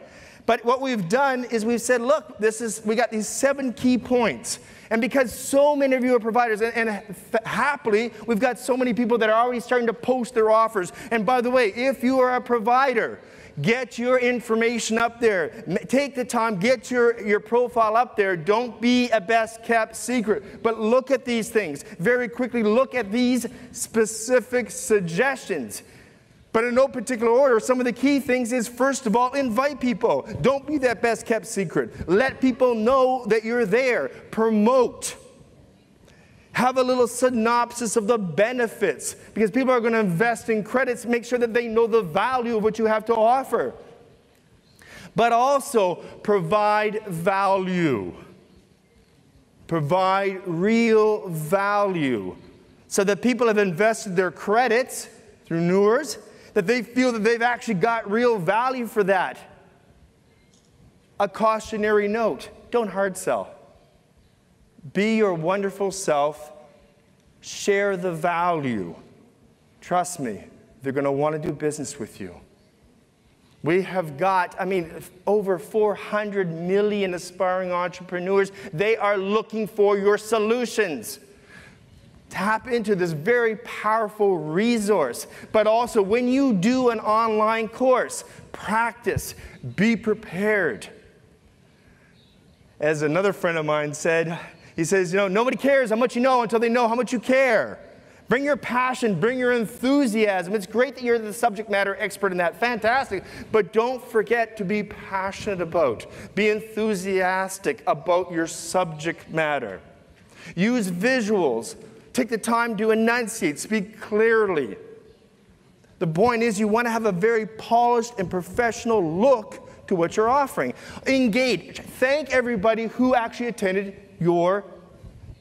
But what we've done is we've said, look, we got these 7 key points. And because so many of you are providers, and happily, we've got so many people that are already starting to post their offers. And by the way, if you are a provider, get your information up there. Take the time, get your profile up there. Don't be a best-kept secret. But look at these things. Very quickly, look at these specific suggestions. But in no particular order, some of the key things is, first of all, invite people. Don't be that best-kept secret. Let people know that you're there. Promote. Have a little synopsis of the benefits, because people are going to invest in credits. Make sure that they know the value of what you have to offer. But also provide value. Provide real value, so that people have invested their credits through NEURS, that they feel that they've actually got real value for that. A cautionary note: don't hard sell. Be your wonderful self. Share the value. Trust me, they're going to want to do business with you. We have got, over 400 million aspiring entrepreneurs. They are looking for your solutions. Tap into this very powerful resource. But also, when you do an online course, practice. Be prepared. As another friend of mine said, he says, nobody cares how much you know until they know how much you care. Bring your passion, bring your enthusiasm. It's great that you're the subject matter expert in that. Fantastic. But don't forget to be passionate about. Be enthusiastic about your subject matter. Use visuals. Take the time to enunciate. Speak clearly. The point is, you want to have a very polished and professional look to what you're offering. Engage. Thank everybody who actually attended your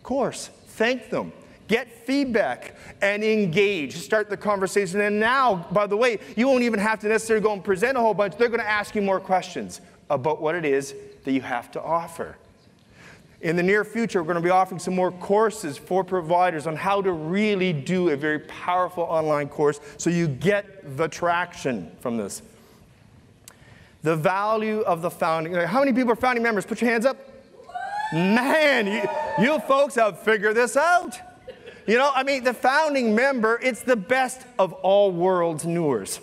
course. Thank them. Get feedback and engage. Start the conversation. And now, by the way, you won't even have to necessarily go and present a whole bunch. They're going to ask you more questions about what it is that you have to offer. In the near future, we're going to be offering some more courses for providers on how to really do a very powerful online course so you get the traction from this. The value of the founding. How many people are founding members? Put your hands up. Man, you folks have figured this out. The founding member, it's the best of all worlds NEURS.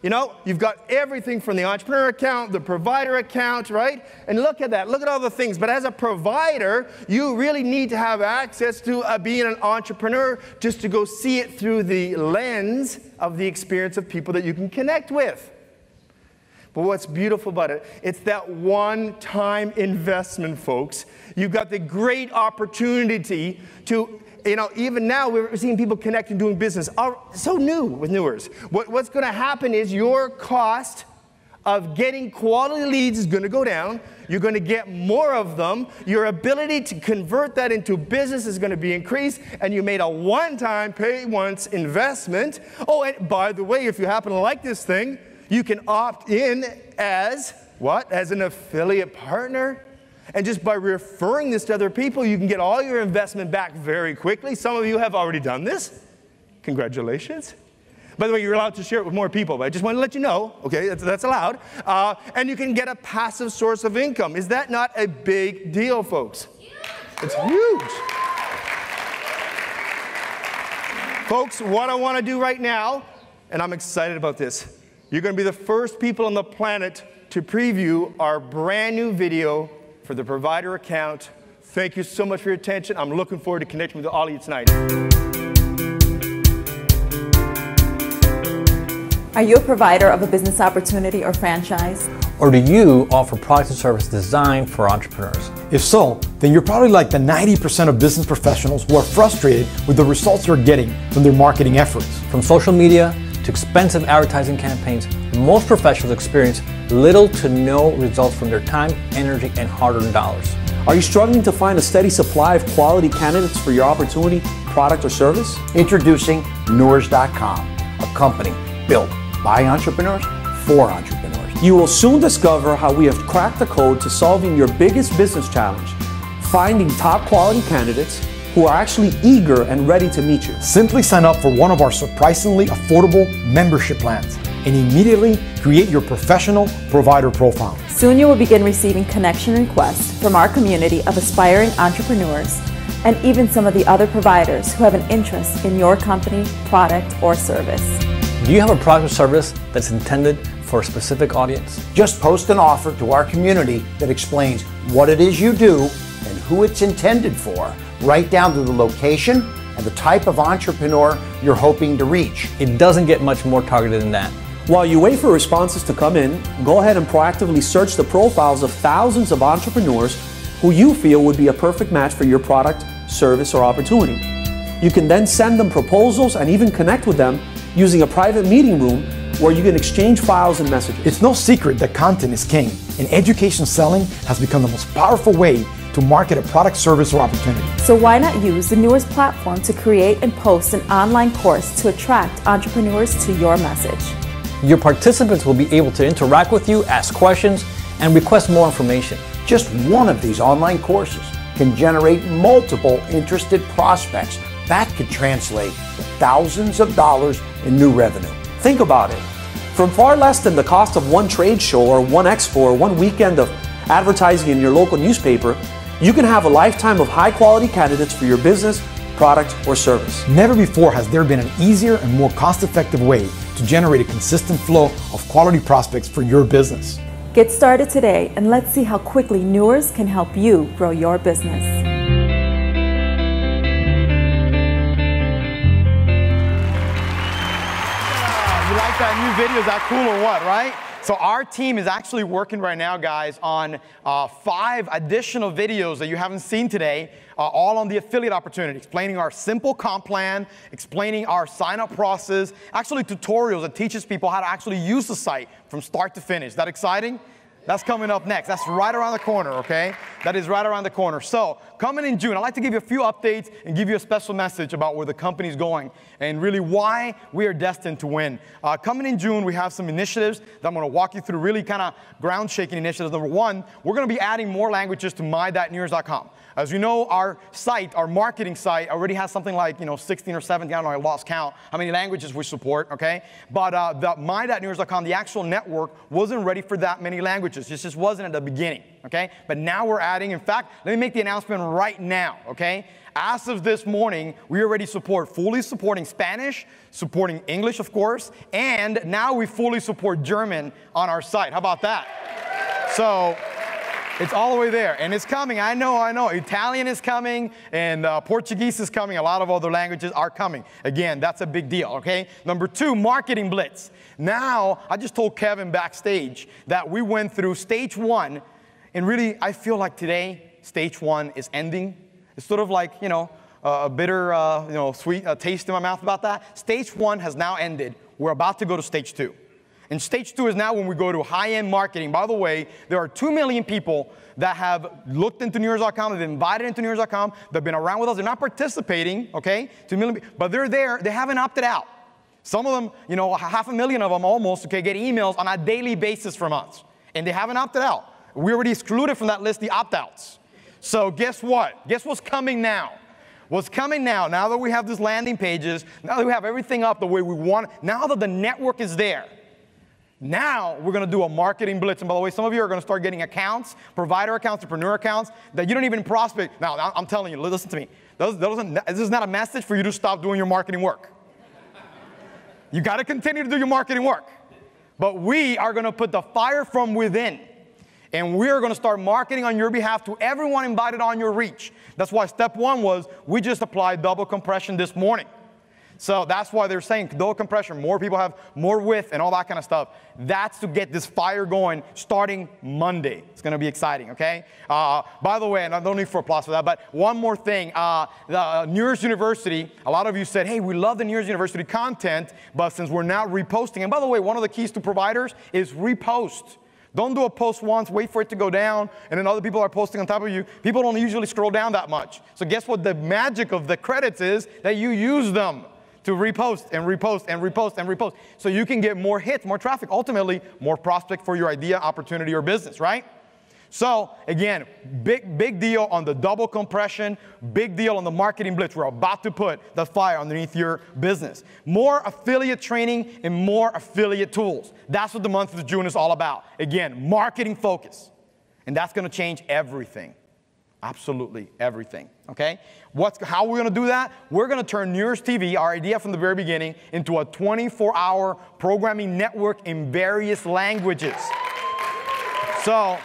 You've got everything from the entrepreneur account, the provider account, right? And look at that. Look at all the things. But as a provider, you really need to have access to being an entrepreneur, just to go see it through the lens of the experience of people that you can connect with. But what's beautiful about it, it's that one-time investment, folks. You've got the great opportunity to, even now we're seeing people connect and doing business. So new with NEURS. What's going to happen is your cost of getting quality leads is going to go down. You're going to get more of them. Your ability to convert that into business is going to be increased. And you made a one-time, pay-once investment. Oh, and by the way, if you happen to like this thing, you can opt in as what? As an affiliate partner. And just by referring this to other people, you can get all your investment back very quickly. Some of you have already done this. Congratulations. By the way, you're allowed to share it with more people, but I just want to let you know, okay, that's allowed. And you can get a passive source of income. Is that not a big deal, folks? It's huge. Folks, what I want to do right now, and I'm excited about this, you're going to be the first people on the planet to preview our brand new video for the provider account. Thank you so much for your attention. I'm looking forward to connecting with all of you tonight. Are you a provider of a business opportunity or franchise? Or do you offer products and services designed for entrepreneurs? If so, then you're probably like the 90% of business professionals who are frustrated with the results they're getting from their marketing efforts. From social media to expensive advertising campaigns, most professionals experience little to no results from their time, energy, and hard-earned dollars. Are you struggling to find a steady supply of quality candidates for your opportunity, product, or service? Introducing NEURS.com, a company built by entrepreneurs for entrepreneurs. You will soon discover how we have cracked the code to solving your biggest business challenge, finding top quality candidates who are actually eager and ready to meet you. Simply sign up for one of our surprisingly affordable membership plans and immediately create your professional provider profile. Soon you will begin receiving connection requests from our community of aspiring entrepreneurs and even some of the other providers who have an interest in your company, product, or service. Do you have a product or service that's intended for a specific audience? Just post an offer to our community that explains what it is you do and who it's intended for, right down to the location and the type of entrepreneur you're hoping to reach. It doesn't get much more targeted than that. While you wait for responses to come in, go ahead and proactively search the profiles of thousands of entrepreneurs who you feel would be a perfect match for your product, service, or opportunity. You can then send them proposals and even connect with them using a private meeting room where you can exchange files and messages. It's no secret that content is king, and education selling has become the most powerful way to market a product, service, or opportunity. So why not use the NEURS platform to create and post an online course to attract entrepreneurs to your message? Your participants will be able to interact with you, ask questions, and request more information. Just one of these online courses can generate multiple interested prospects. That could translate to thousands of dollars in new revenue. Think about it. From far less than the cost of one trade show or one expo or one weekend of advertising in your local newspaper, you can have a lifetime of high-quality candidates for your business, product, or service. Never before has there been an easier and more cost-effective way to generate a consistent flow of quality prospects for your business. Get started today and let's see how quickly NEURS can help you grow your business. You like that new video? Is that cool or what, right? So our team is actually working right now, guys, on 5 additional videos that you haven't seen today, all on the affiliate opportunity, explaining our simple comp plan, explaining our sign-up process, actually tutorials that teaches people how to actually use the site from start to finish. Is that exciting? That's coming up next. That's right around the corner, okay? That is right around the corner. So, coming in June, I'd like to give you a few updates and give you a special message about where the company's going and really why we are destined to win. Coming in June, we have some initiatives that I'm going to walk you through, really kind of ground-shaking initiatives. Number one, we're going to be adding more languages to my.NEURS.com. As you know, our site, our marketing site, already has something like 16 or 17, I don't know, I lost count, how many languages we support, okay? But the my.NEURS.com, the actual network, wasn't ready for that many languages. It just wasn't at the beginning, okay? But now we're adding, in fact, let me make the announcement right now, okay? As of this morning, we already fully supporting Spanish, supporting English, of course, and now we fully support German on our site. How about that? So, it's all the way there, and it's coming. I know. Italian is coming, and Portuguese is coming. A lot of other languages are coming. Again, that's a big deal, okay? Number 2, marketing blitz. Now, I just told Kevin backstage that we went through stage 1, and really, I feel like today, stage 1 is ending. It's sort of like, a bitter, sweet taste in my mouth about that. Stage 1 has now ended. We're about to go to stage 2. And stage 2 is now when we go to high-end marketing. By the way, there are 2 million people that have looked into NEURS.com, they've been invited into NEURS.com, they've been around with us, they're not participating, okay? 2 million, but they're there, they haven't opted out. Some of them, 500,000 of them almost, okay, get emails on a daily basis from us. And they haven't opted out. We already excluded from that list the opt-outs. So guess what? Guess what's coming now? What's coming now that we have these landing pages, now that we have everything up the way we want, now that the network is there, now we're going to do a marketing blitz. And by the way, some of you are going to start getting accounts, provider accounts, entrepreneur accounts that you don't even prospect. Now, I'm telling you, listen to me. This is not a message for you to stop doing your marketing work. You got to continue to do your marketing work. But we are going to put the fire from within. And we're going to start marketing on your behalf to everyone invited on your reach. That's why step 1 was we just applied double compression this morning. So that's why they're saying door compression, more people have more width and all that kind of stuff. That's to get this fire going starting Monday. It's going to be exciting, okay? By the way, and I don't need for applause for that, but one more thing. The NEURS University, a lot of you said, hey, we love the NEURS University content, but since we're now reposting, and by the way, one of the keys to providers is repost. Don't do a post once, wait for it to go down, and then other people are posting on top of you. People don't usually scroll down that much. So guess what the magic of the credits is? That you use them to repost and repost and repost and repost. So you can get more hits, more traffic, ultimately more prospect for your idea, opportunity, or business, right? So again, big deal on the double compression, big deal on the marketing blitz. We're about to put the fire underneath your business. More affiliate training and more affiliate tools. That's what the month of June is all about. Again, marketing focus. And that's going to change everything. Absolutely everything, okay? How are we going to do that? We're going to turn NEURS TV, our idea from the very beginning, into a 24-hour programming network in various languages. So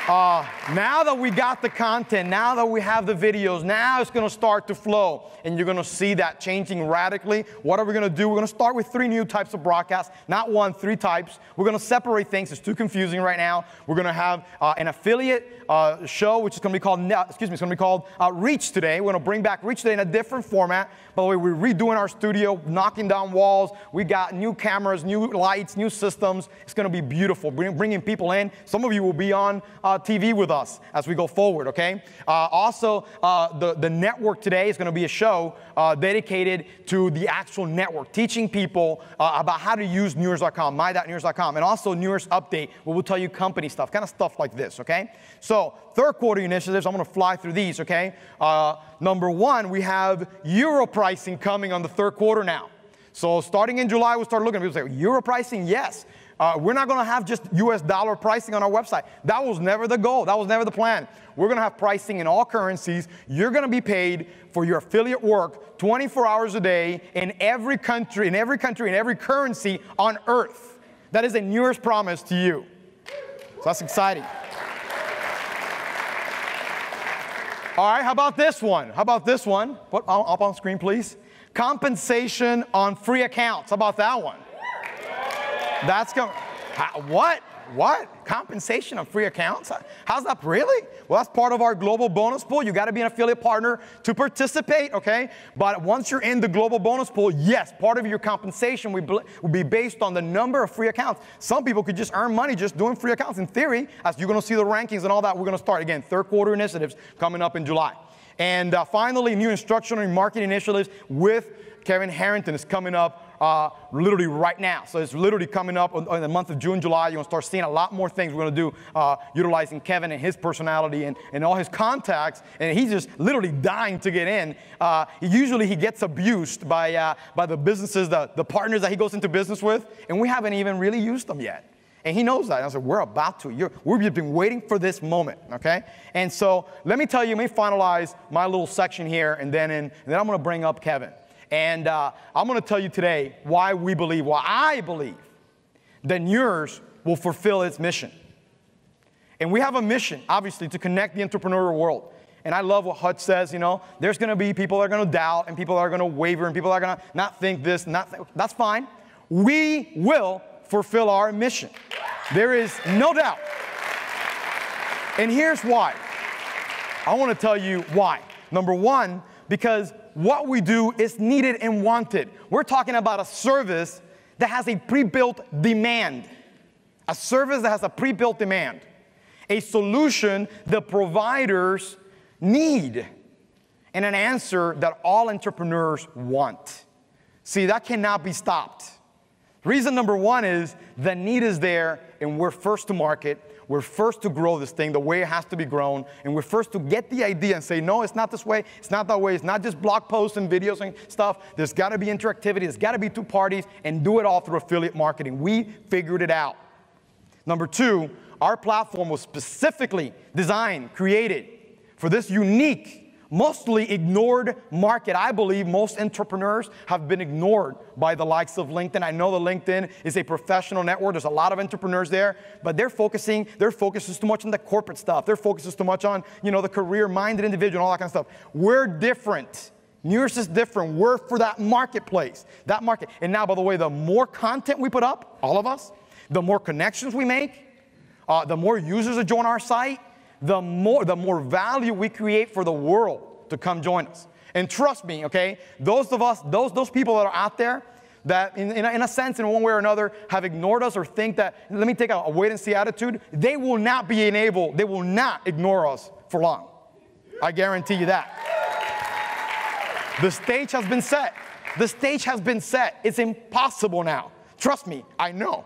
now that we got the content, now that we have the videos, now it's going to start to flow, and you're going to see that changing radically. What are we going to do? We're going to start with 3 new types of broadcasts, not 1, 3 types. We're going to separate things. It's too confusing right now. We're going to have an affiliate show, which is going to be called, it's going to be called Reach Today. We're going to bring back Reach Today in a different format. By the way, we're redoing our studio, knocking down walls. We got new cameras, new lights, new systems. It's going to be beautiful. Bringing people in. Some of you will be on TV with us as we go forward, okay? Also, the network today is going to be a show dedicated to the actual network, teaching people about how to use NEURS.com, my.NEURS.com, and also NEURS Update, where we'll tell you company stuff, kind of stuff like this, okay? So, third quarter initiatives, I'm going to fly through these, okay? Number 1, we have Euro pricing coming on the third quarter now. So starting in July, we'll start looking at people say, Euro pricing? Yes. We're not going to have just US dollar pricing on our website. That was never the goal. That was never the plan. We're going to have pricing in all currencies. You're going to be paid for your affiliate work 24 hours a day in every country, in every currency on earth. That is a NEURS promise to you. So that's exciting. All right, how about this one? How about this one? Put up on screen, please. Compensation on free accounts. How about that one? That's going. What? What? Compensation on free accounts? How's that? Really? Well, that's part of our global bonus pool. You got to be an affiliate partner to participate, okay? But once you're in the global bonus pool, yes, part of your compensation will be based on the number of free accounts. Some people could just earn money just doing free accounts. In theory, as you're going to see the rankings and all that, we're going to start, again, third quarter initiatives coming up in July. And finally, new instructional and marketing initiatives with Kevin Harrington is coming up literally right now. So it's literally coming up in the month of June, July. You're going to start seeing a lot more things we're going to do utilizing Kevin and his personality and all his contacts. And he's just literally dying to get in. Usually he gets abused by the businesses, the partners that he goes into business with. And we haven't even really used them yet. And he knows that. And I said, we're about to. We've been waiting for this moment, okay? And so let me tell you, let me finalize my little section here, and then I'm going to bring up Kevin. And I'm going to tell you today why I believe that NEURS will fulfill its mission. And we have a mission, obviously, to connect the entrepreneurial world. And I love what Hutch says, you know, there's going to be people that are going to doubt, and people that are going to waver, and people that are going to not think this, that's fine. We will fulfill our mission. There is no doubt. And here's why. I want to tell you why. Number 1, because what we do is needed and wanted. We're talking about a service that has a pre-built demand. A service that has a pre-built demand. A solution the providers need. And an answer that all entrepreneurs want. See, that cannot be stopped. Reason number 1 is the need is there, and we're first to market. We're first to grow this thing the way it has to be grown, and we're first to get the idea and say, no, it's not this way, it's not that way, it's not just blog posts and videos and stuff. There's got to be interactivity, there's got to be 2 parties, and do it all through affiliate marketing. We figured it out. Number 2, our platform was specifically designed, created for this unique, mostly ignored market. I believe most entrepreneurs have been ignored by the likes of LinkedIn. I know that LinkedIn is a professional network. There's a lot of entrepreneurs there, but their focus is too much on the corporate stuff. Their focus is too much on, you know, the career-minded individual and all that kind of stuff. We're different. NEURS is different. We're for that marketplace, that market. And now, by the way, the more content we put up, all of us, the more connections we make, the more users that join our site, the more value we create for the world to come join us. And trust me, okay, those of us, those people that are out there that in a sense, in one way or another, have ignored us or think that, let me take a wait-and-see attitude, they will not ignore us for long. I guarantee you that. The stage has been set. The stage has been set. It's impossible now. Trust me, I know.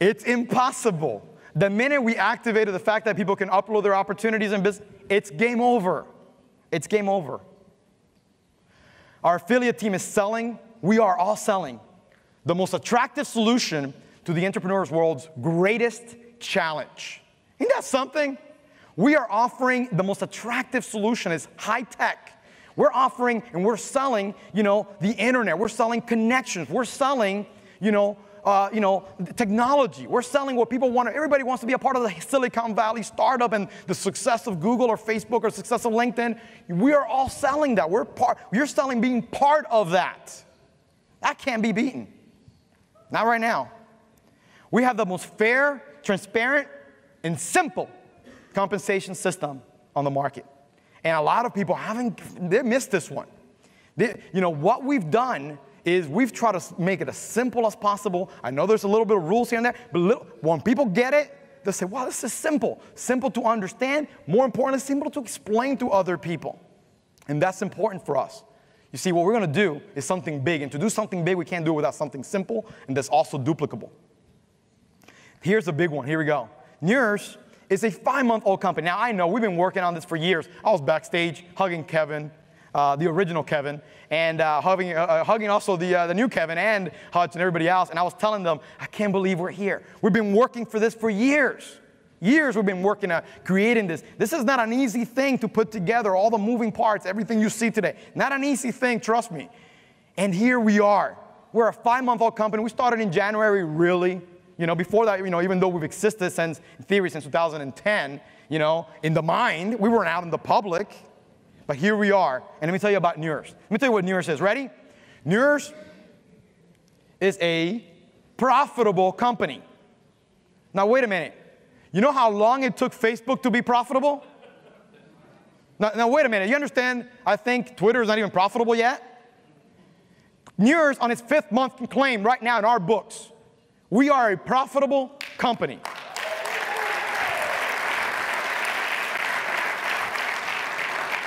It's impossible. The minute we activated the fact that people can upload their opportunities in business, it's game over. It's game over. Our affiliate team is selling. We are all selling the most attractive solution to the entrepreneur's world's greatest challenge. Isn't that something? We are offering the most attractive solution. It's high tech. We're offering and we're selling, the internet. We're selling connections. We're selling, technology. We're selling what people want. Everybody wants to be a part of the Silicon Valley startup and the success of Google or Facebook or success of LinkedIn. We are all selling that. You're selling being part of that. That can't be beaten. Not right now. We have the most fair, transparent, and simple compensation system on the market. And a lot of people they missed this one. What we've done is we've tried to make it as simple as possible. I know there's a little bit of rules here and there, but when people get it, they say, wow, this is simple. Simple to understand. More importantly, simple to explain to other people. And that's important for us. You see, what we're going to do is something big. And to do something big, we can't do it without something simple and that's also duplicable. Here's a big one. Here we go. NEURS is a 5-month-old company. Now, I know we've been working on this for years. I was backstage hugging Kevin, the original Kevin, and hugging also the new Kevin and Hutch and everybody else. And I was telling them, I can't believe we're here. We've been working for this for years. Years we've been working at creating this. This is not an easy thing to put together, all the moving parts, everything you see today. Not an easy thing, trust me. And here we are. We're a 5-month-old company. We started in January, really. Before that, even though we've existed since, in theory, since 2010, in the mind, we weren't out in the public. But here we are. And let me tell you about NEURS. Let me tell you what NEURS is. Ready? NEURS is a profitable company. Now, wait a minute. You know how long it took Facebook to be profitable? Now wait a minute. You understand, I think Twitter is not even profitable yet? NEURS, on its 5th month, can claim right now in our books, we are a profitable company.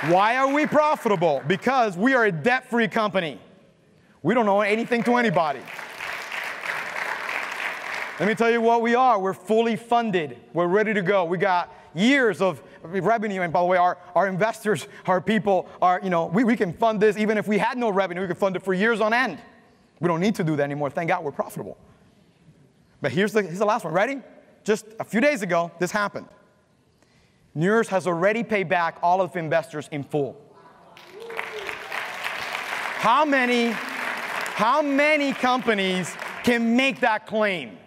Why are we profitable? Because we are a debt-free company. We don't owe anything to anybody. Let me tell you what we are. We're fully funded. We're ready to go. We got years of revenue. And by the way, our investors, our people, we can fund this even if we had no revenue. We could fund it for years on end. We don't need to do that anymore. Thank God we're profitable. But here's the last one. Ready? Just a few days ago, this happened. NEURS has already paid back all of the investors in full. How many companies can make that claim?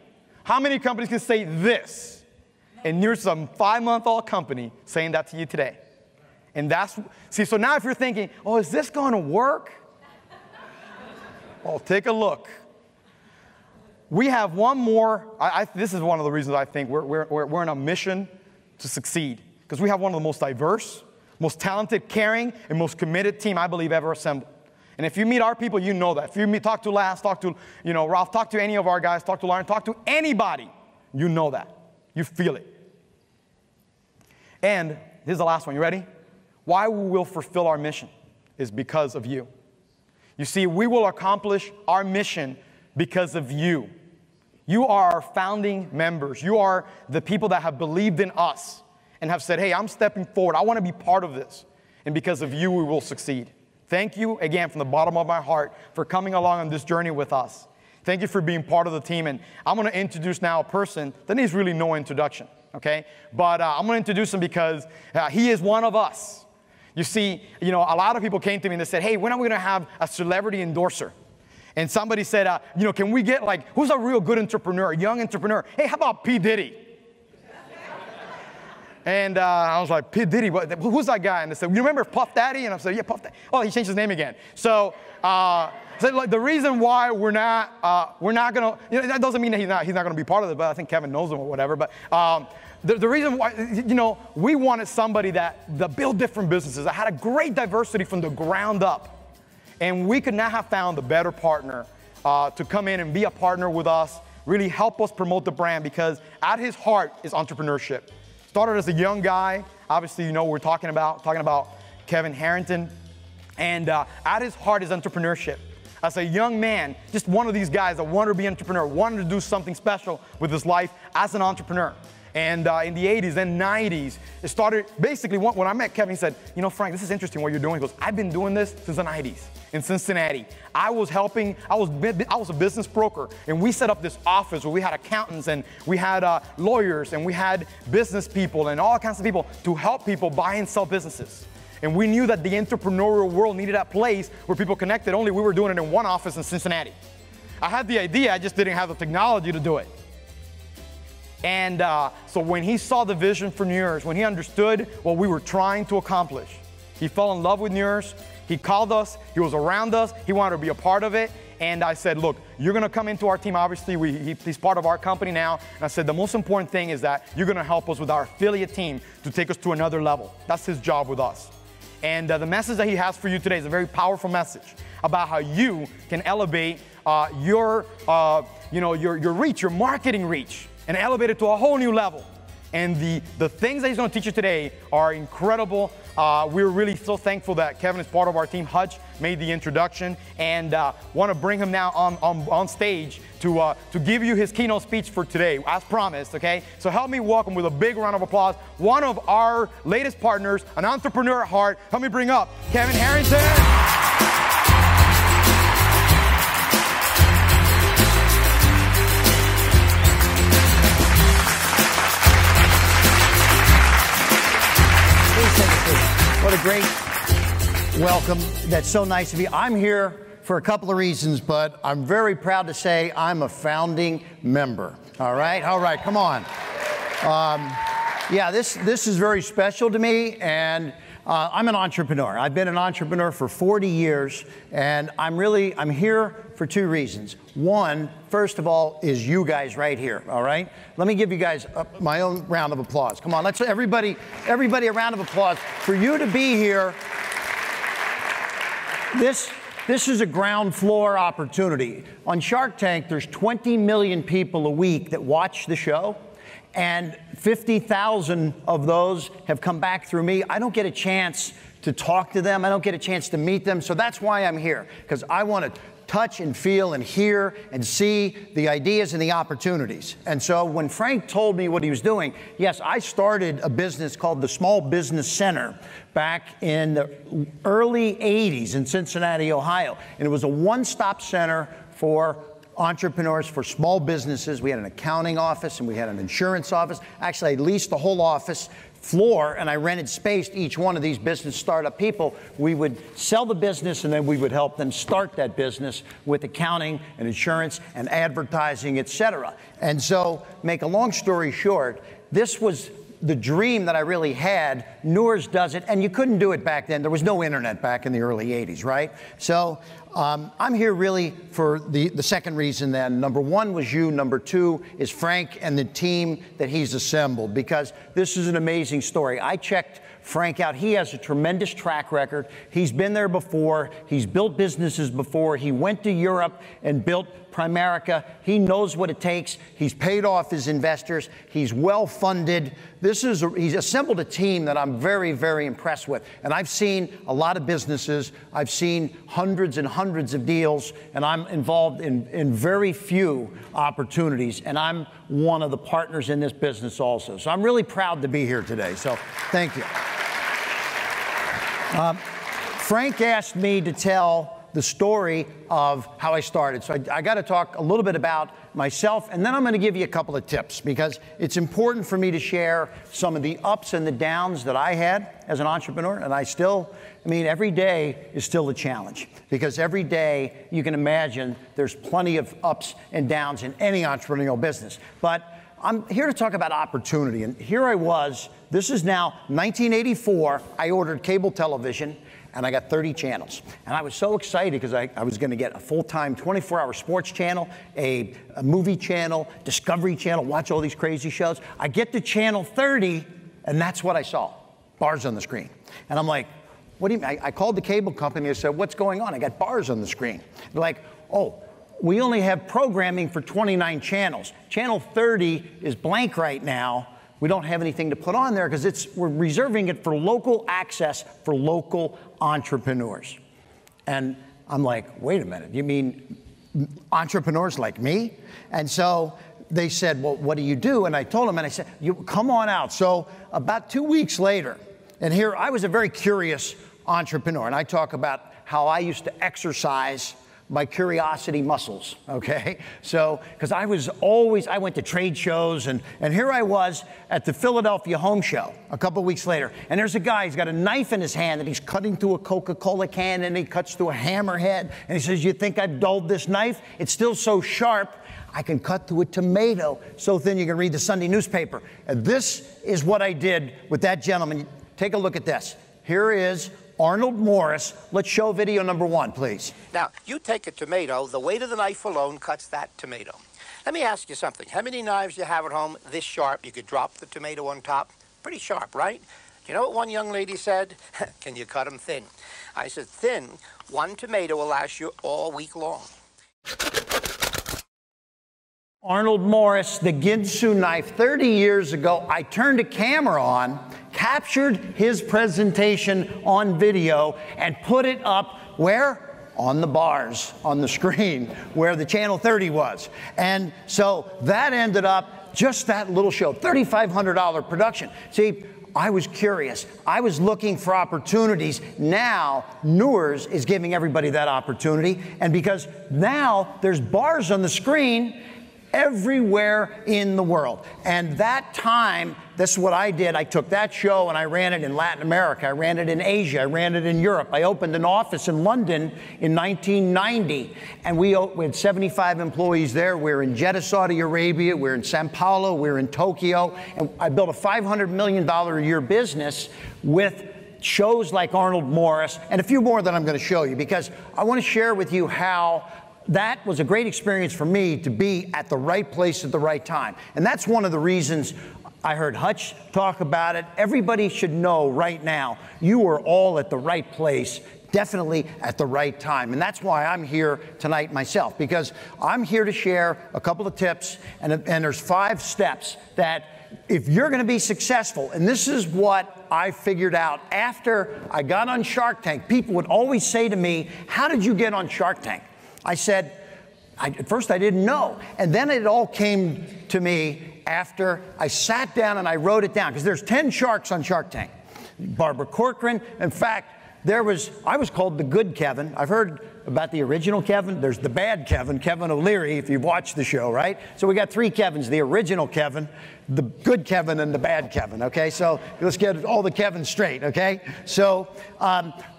How many companies can say this? And NEURS is a 5-month-old company saying that to you today. And so now if you're thinking, oh, is this going to work? Well, take a look. We have one more. This is one of the reasons I think we're on a mission to succeed. Because we have one of the most diverse, most talented, caring, and most committed team I believe ever assembled. And if you meet our people, you know that. If you talk to Lance, talk to Ralph, talk to any of our guys, talk to Lauren, talk to anybody, you know that. You feel it. And here's the last one. You ready? Why we will fulfill our mission is because of you. You see, we will accomplish our mission because of you. You are our founding members. You are the people that have believed in us and have said, hey, I'm stepping forward. I want to be part of this. And because of you, we will succeed. Thank you again from the bottom of my heart for coming along on this journey with us. Thank you for being part of the team. And I'm going to introduce now a person that needs really no introduction, okay? But I'm going to introduce him because he is one of us. You see, a lot of people came to me and they said, hey, when are we going to have a celebrity endorser? And somebody said, can we get who's a real good entrepreneur, a young entrepreneur? Hey, how about P. Diddy? And I was like, P. Diddy, who's that guy? And they said, you remember Puff Daddy? And I said, yeah, Puff Daddy. Oh, he changed his name again. So, like, the reason why we're not gonna, that doesn't mean that he's not gonna be part of it, but I think Kevin knows him or whatever. But the reason why, we wanted somebody that built different businesses, that had a great diversity from the ground up. And we could not have found a better partner to come in and be a partner with us, really help us promote the brand, because at his heart is entrepreneurship. Started as a young guy, obviously we're talking about Kevin Harrington, and at his heart is entrepreneurship. As a young man, just one of these guys that wanted to be an entrepreneur, wanted to do something special with his life as an entrepreneur. And in the 80s and 90s, it started, basically, when I met Kevin, he said, Frank, this is interesting what you're doing. He goes, I've been doing this since the 90s in Cincinnati. I was a business broker, and we set up this office where we had accountants, and we had lawyers, and we had business people, and all kinds of people to help people buy and sell businesses. And we knew that the entrepreneurial world needed a place where people connected, only we were doing it in one office in Cincinnati. I had the idea, I just didn't have the technology to do it. And so when he saw the vision for NEURS, when he understood what we were trying to accomplish, he fell in love with NEURS. He called us, he was around us, he wanted to be a part of it. And I said, look, you're gonna come into our team. Obviously, he's part of our company now. And I said, the most important thing is that you're gonna help us with our affiliate team to take us to another level. That's his job with us. And the message that he has for you today is a very powerful message about how you can elevate your reach, your marketing reach, and elevate it to a whole new level. And the things that he's going to teach you today are incredible. We're really so thankful that Kevin is part of our team. Hutch made the introduction, and want to bring him now on stage to give you his keynote speech for today, as promised, okay? So help me welcome with a big round of applause one of our latest partners, an entrepreneur at heart. Help me bring up Kevin Harrington. What a great welcome. That's so nice of you. I'm here for a couple of reasons, but I'm very proud to say I'm a founding member. All right, come on. Yeah, this is very special to me, and I'm an entrepreneur. I've been an entrepreneur for 40 years, and I'm here for two reasons. One, first of all, is you guys right here, all right? Let me give you guys my own round of applause. Come on, let's everybody a round of applause. For you to be here, this is a ground floor opportunity. On Shark Tank, there's 20 million people a week that watch the show, and 50,000 of those have come back through me. I don't get a chance to talk to them. I don't get a chance to meet them. So that's why I'm here, because I want to touch and feel and hear and see the ideas and the opportunities. And so when Frank told me what he was doing, yes, I started a business called the Small Business Center back in the early 80s in Cincinnati, Ohio. And it was a one-stop center for entrepreneurs, for small businesses. We had an accounting office and we had an insurance office. Actually, I leased the whole office floor and I rented space to each one of these business startup people. We would sell the business and then we would help them start that business with accounting and insurance and advertising, etc. And so, make a long story short, this was the dream that I really had. NEURS does it, and you couldn't do it back then. There was no internet back in the early 80s, right? So I'm here really for the second reason then. Number one was you. Number two is Frank and the team that he's assembled, because this is an amazing story. I checked Frank out. He has a tremendous track record. He's been there before. He's built businesses before. He went to Europe and built Primerica. He knows what it takes. He's paid off his investors. He's well funded. He's assembled a team that I'm very, very impressed with. And I've seen a lot of businesses. I've seen hundreds and hundreds of deals, and I'm involved in very few opportunities. And I'm one of the partners in this business also. So I'm really proud to be here today. So thank you. Frank asked me to tell the story of how I started. So I got to talk a little bit about myself, and then I'm going to give you a couple of tips, because it's important for me to share some of the ups and the downs that I had as an entrepreneur. And every day is still a challenge, because every day, you can imagine, there's plenty of ups and downs in any entrepreneurial business. But I'm here to talk about opportunity. And here I was, this is now 1984, I ordered cable television, and I got 30 channels. And I was so excited because I was going to get a full-time 24-hour sports channel, a movie channel, Discovery Channel, watch all these crazy shows. I get to channel 30, and that's what I saw, bars on the screen. And I'm like, what do you mean? I called the cable company and said, what's going on? I got bars on the screen. They're like, oh, we only have programming for 29 channels. Channel 30 is blank right now. We don't have anything to put on there because we're reserving it for local access for local entrepreneurs. And I'm like, wait a minute, you mean entrepreneurs like me? And so they said, well, what do you do? And I told them, and I said, you come on out. So about 2 weeks later, and here I was a very curious entrepreneur, and I talk about how I used to exercise my curiosity muscles, okay? So, because I went to trade shows, and here I was at the Philadelphia Home Show a couple weeks later, and there's a guy, he's got a knife in his hand, and he's cutting through a Coca-Cola can, and he cuts through a hammerhead, and he says, you think I've dulled this knife? It's still so sharp, I can cut through a tomato so thin you can read the Sunday newspaper. And this is what I did with that gentleman. Take a look at this. Here is Arnold Morris. Let's show video number 1, please. Now, you take a tomato, the weight of the knife alone cuts that tomato. Let me ask you something. How many knives do you have at home this sharp? You could drop the tomato on top. Pretty sharp, right? You know what one young lady said? Can you cut them thin? I said, thin, one tomato will last you all week long. Arnold Morris, the Ginsu knife. 30 years ago, I turned a camera on, captured his presentation on video, and put it up where? On the bars, on the screen, where the channel 30 was. And so that ended up, just that little show, $3,500 production. See, I was curious. I was looking for opportunities. Now, NEURS is giving everybody that opportunity. And because now there's bars on the screen everywhere in the world. And that time, this is what I did. I took that show and I ran it in Latin America. I ran it in Asia. I ran it in Europe. I opened an office in London in 1990. And we had 75 employees there. We're in Jeddah, Saudi Arabia. We're in Sao Paulo. We're in Tokyo. And I built a $500 million a year business with shows like Arnold Morris and a few more that I'm going to show you, because I want to share with you how that was a great experience for me to be at the right place at the right time. And that's one of the reasons I heard Hutch talk about it. Everybody should know right now, you are all at the right place, definitely at the right time. And that's why I'm here tonight myself, because I'm here to share a couple of tips, and there's 5 steps that if you're going to be successful, and this is what I figured out after I got on Shark Tank. People would always say to me, how did you get on Shark Tank? I said, at first I didn't know. And then it all came to me after I sat down and I wrote it down, because there's 10 sharks on Shark Tank. Barbara Corcoran. In fact, I was called the good Kevin. I've heard about the original Kevin. There's the bad Kevin, Kevin O'Leary, if you've watched the show, right? So we got 3 Kevins, the original Kevin, the good Kevin, and the bad Kevin, okay? So let's get all the Kevins straight, okay? So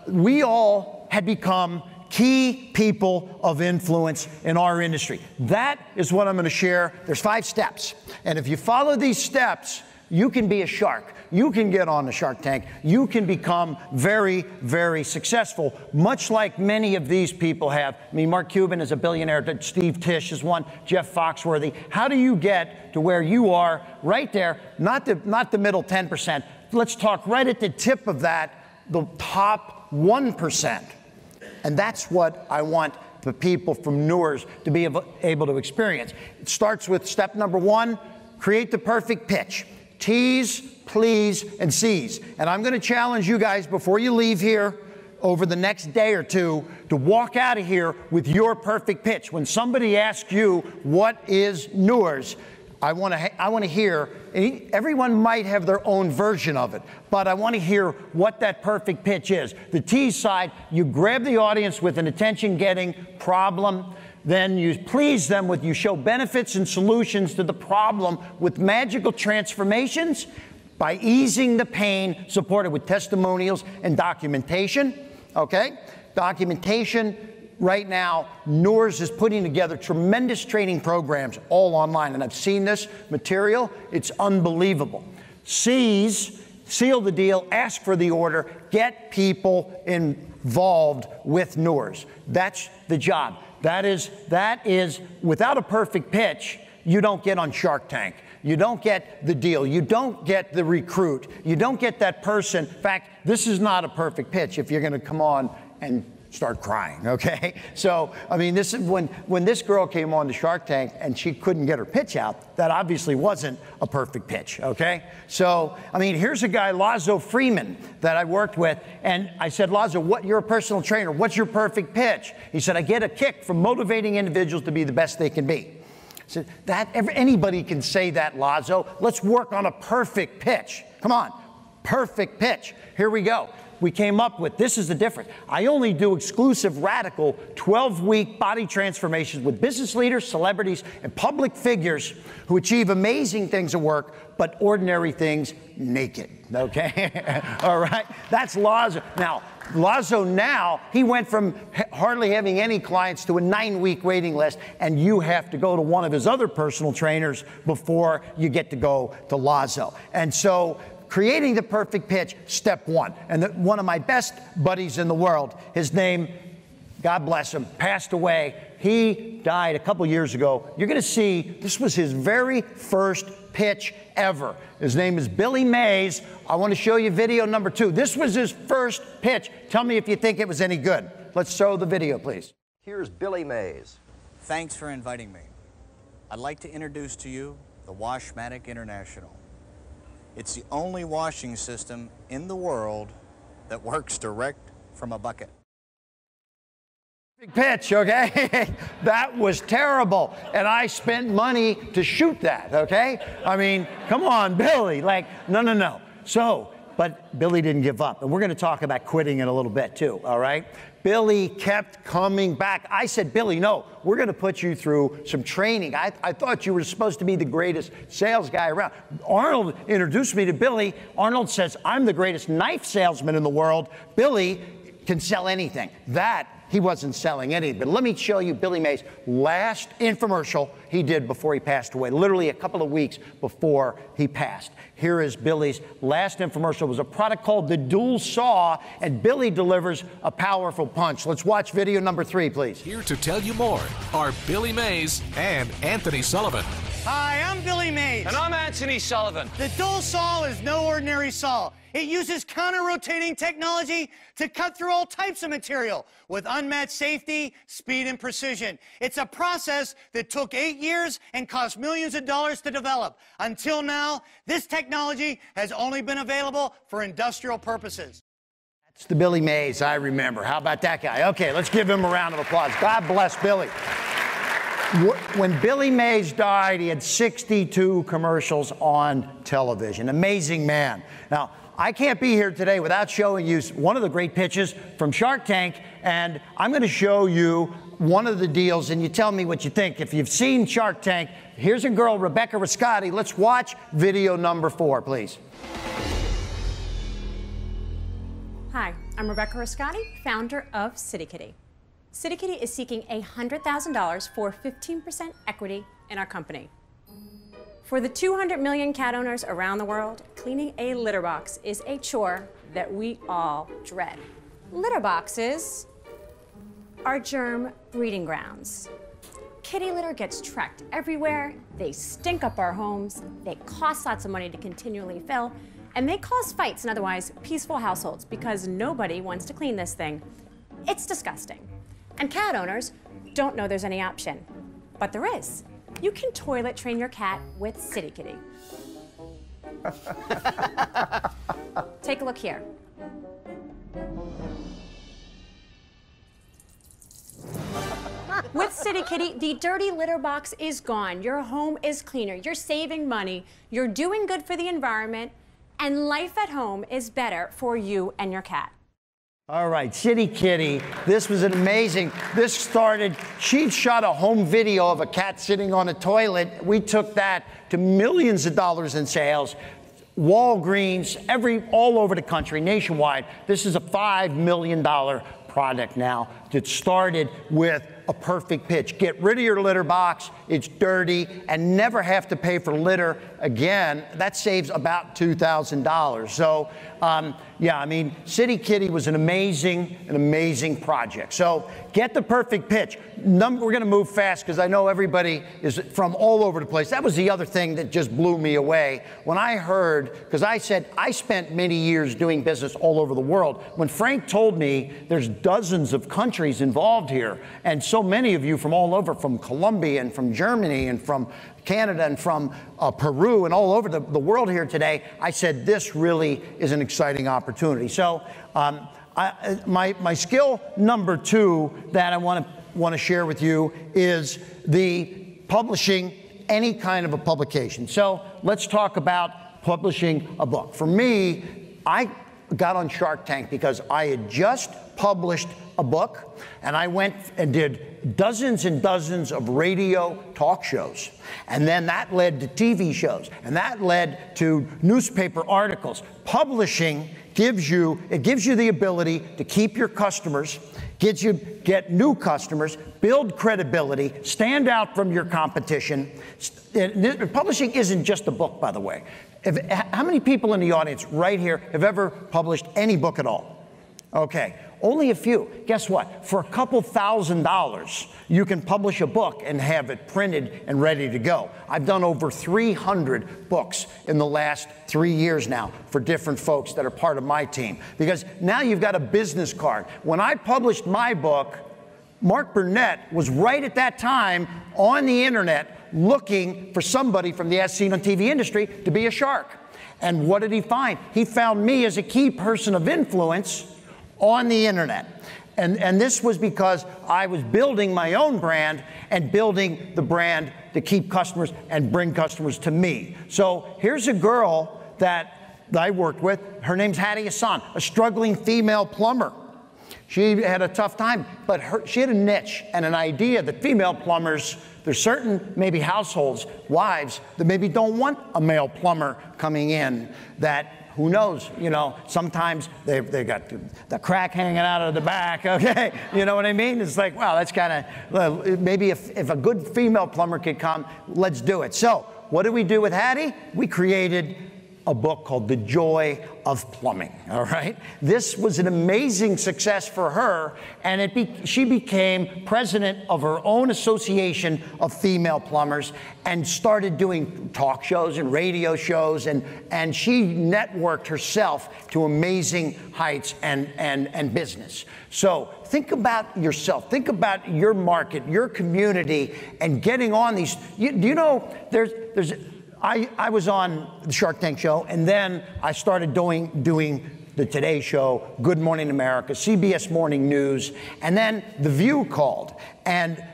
we all had become key people of influence in our industry. That is what I'm going to share. There's 5 steps. And if you follow these steps, you can be a shark. You can get on the Shark Tank. You can become very, very successful, much like many of these people have. I mean, Mark Cuban is a billionaire. Steve Tisch is one. Jeff Foxworthy. How do you get to where you are right there? Not the middle 10%. Let's talk right at the tip of that, the top 1%. And that's what I want the people from NEURS to be able to experience. It starts with step number 1, create the perfect pitch. T's, please, and C's. And I'm going to challenge you guys before you leave here over the next day or 2 to walk out of here with your perfect pitch. When somebody asks you, what is NEURS? I want to hear, everyone might have their own version of it, but I want to hear what that perfect pitch is. The tease side, you grab the audience with an attention-getting problem, then you please them with, you show benefits and solutions to the problem with magical transformations by easing the pain, supported with testimonials and documentation, okay? Documentation. Right now, NEURS is putting together tremendous training programs all online, and I've seen this material. It's unbelievable. Seal the deal, ask for the order, get people involved with NEURS. That's the job. That is, without a perfect pitch, you don't get on Shark Tank. You don't get the deal. You don't get the recruit. You don't get that person. In fact, this is not a perfect pitch if you're going to come on and start crying, okay? So, I mean, this is when this girl came on the Shark Tank and she couldn't get her pitch out, that obviously wasn't a perfect pitch, okay? So, I mean, here's a guy, Lazo Freeman, that I worked with, and I said, Lazo, you're a personal trainer, what's your perfect pitch? He said, I get a kick from motivating individuals to be the best they can be. I said, anybody can say that, Lazo. Let's work on a perfect pitch. Come on, perfect pitch. Here we go. We came up with, this is the difference. I only do exclusive, radical, 12-week body transformations with business leaders, celebrities, and public figures who achieve amazing things at work, but ordinary things naked, okay? All right, that's Lazo. Now, Lazo he went from hardly having any clients to a 9-week waiting list, and you have to go to one of his other personal trainers before you get to go to Lazo. And so, creating the perfect pitch, step one. And one of my best buddies in the world, his name, God bless him, passed away. He died a couple years ago. You're going to see, this was his very first pitch ever. His name is Billy Mays. I want to show you video number 2. This was his first pitch. Tell me if you think it was any good. Let's show the video, please. Here's Billy Mays. Thanks for inviting me. I'd like to introduce to you the Washmatic International. It's the only washing system in the world that works direct from a bucket. Big pitch, okay? That was terrible. And I spent money to shoot that, okay? I mean, come on, Billy. Like, no. So, but Billy didn't give up. And we're going to talk about quitting in a little bit, too, all right? Billy kept coming back. I said, Billy, no, we're going to put you through some training. I thought you were supposed to be the greatest sales guy around. Arnold introduced me to Billy. Arnold says, I'm the greatest knife salesman in the world. Billy can sell anything. He wasn't selling anything. But let me show you Billy Mays' last infomercial he did before he passed away, literally a couple of weeks before he passed. Here is Billy's last infomercial. It was a product called the Dual Saw, and Billy delivers a powerful punch. Let's watch video number 3, please. Here to tell you more are Billy Mays and Anthony Sullivan. Hi, I'm Billy Mays. And I'm Anthony Sullivan. The Dual Saw is no ordinary saw. It uses counter-rotating technology to cut through all types of material with unmatched safety, speed, and precision. It's a process that took 8 years and cost millions of dollars to develop. Until now, this technology has only been available for industrial purposes. That's the Billy Mays I remember. How about that guy? Okay, let's give him a round of applause. God bless Billy. When Billy Mays died, he had 62 commercials on television. Amazing man. Now, I can't be here today without showing you one of the great pitches from Shark Tank, and I'm going to show you one of the deals, and you tell me what you think. If you've seen Shark Tank, here's a girl, Rebecca Rascotti. Let's watch video number 4, please. Hi, I'm Rebecca Rascotti, founder of CityKitty. CityKitty is seeking $100,000 for 15% equity in our company. For the 200 million cat owners around the world, cleaning a litter box is a chore that we all dread. Litter boxes are germ breeding grounds. Kitty litter gets tracked everywhere, they stink up our homes, they cost lots of money to continually fill, and they cause fights in otherwise peaceful households because nobody wants to clean this thing. It's disgusting. And cat owners don't know there's any option, but there is. You can toilet train your cat with CityKitty. Take a look here. With City Kitty, the dirty litter box is gone. Your home is cleaner. You're saving money. You're doing good for the environment. And life at home is better for you and your cat. All right, City Kitty, this was an amazing, this started, she shot a home video of a cat sitting on a toilet. We took that to millions of dollars in sales. Walgreens, all over the country, nationwide. This is a $5 million product now that started with a perfect pitch. Get rid of your litter box, it's dirty, and never have to pay for litter again. That saves about $2,000. So, yeah, I mean, City Kitty was an amazing project. So get the perfect pitch. We're gonna move fast because I know everybody is from all over the place. That was the other thing that just blew me away. When I heard, because I said, I spent many years doing business all over the world. When Frank told me there's dozens of countries involved here, and so many of you from all over, from Colombia and from Germany and from Canada and from Peru and all over the world here today, I said this really is an exciting opportunity. So my skill number 2 that I want to share with you is the publishing any kind of a publication. So let's talk about publishing a book. For me, I got on Shark Tank because I had just published a book, and I went and did dozens and dozens of radio talk shows. And then that led to TV shows, and that led to newspaper articles. Publishing gives you the ability to keep your customers, get new customers, build credibility, stand out from your competition. Publishing isn't just a book, by the way. How many people in the audience right here have ever published any book at all? Okay, only a few. Guess what? For a couple $1,000s, you can publish a book and have it printed and ready to go. I've done over 300 books in the last 3 years now for different folks that are part of my team. Because now you've got a business card. When I published my book, Mark Burnett was right at that time on the internet looking for somebody from the as seen on TV industry to be a shark. And what did he find? He found me as a key person of influence on the internet. And this was because I was building my own brand and building the brand to keep customers and bring customers to me. So here's a girl that I worked with. Her name's Hattie Hassan, a struggling female plumber. She had a tough time, but she had a niche and an idea that female plumbers, there's certain maybe households, wives, that maybe don't want a male plumber coming in that, who knows, you know, sometimes they got the crack hanging out of the back, okay? You know what I mean? It's like, wow, that's kind of, maybe if a good female plumber could come, let's do it. So what did we do with Hattie? We created a book called The Joy of Plumbing, all right? This was an amazing success for her, and she became president of her own association of female plumbers and started doing talk shows and radio shows, and she networked herself to amazing heights and business. So think about yourself, think about your market, your community, and getting on these. Do you know I was on the Shark Tank show, and then I started doing the Today Show, Good Morning America, CBS Morning News, and then The View called, and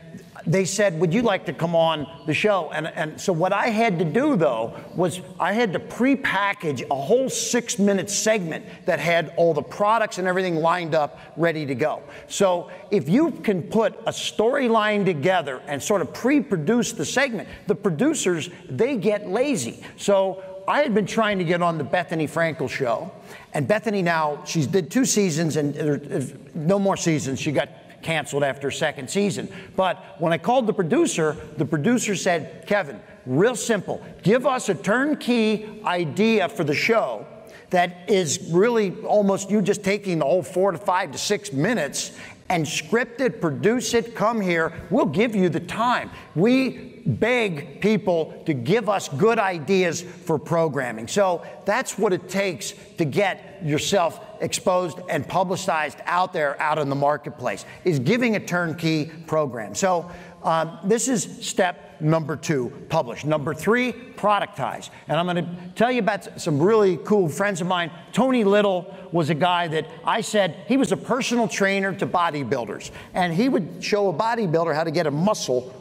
they said, would you like to come on the show? And so what I had to do, though, was I had to pre-package a whole 6-minute segment that had all the products and everything lined up, ready to go. So if you can put a storyline together and sort of pre-produce the segment, the producers, they get lazy. So I had been trying to get on the Bethany Frankel show, and Bethany now, she did 2 seasons, and no more seasons. She got canceled after her 2nd season. But when I called the producer said, Kevin, real simple, give us a turnkey idea for the show that is really almost you just taking the whole 4 to 5 to 6 minutes and script it, produce it, come here, we'll give you the time. We beg people to give us good ideas for programming. So that's what it takes to get yourself exposed and publicized out there, out in the marketplace, is giving a turnkey program. So this is step Number 2, publish. Number 3, productize. And I'm going to tell you about some really cool friends of mine. Tony Little was a guy that I said, he was a personal trainer to bodybuilders. And he would show a bodybuilder how to get a muscle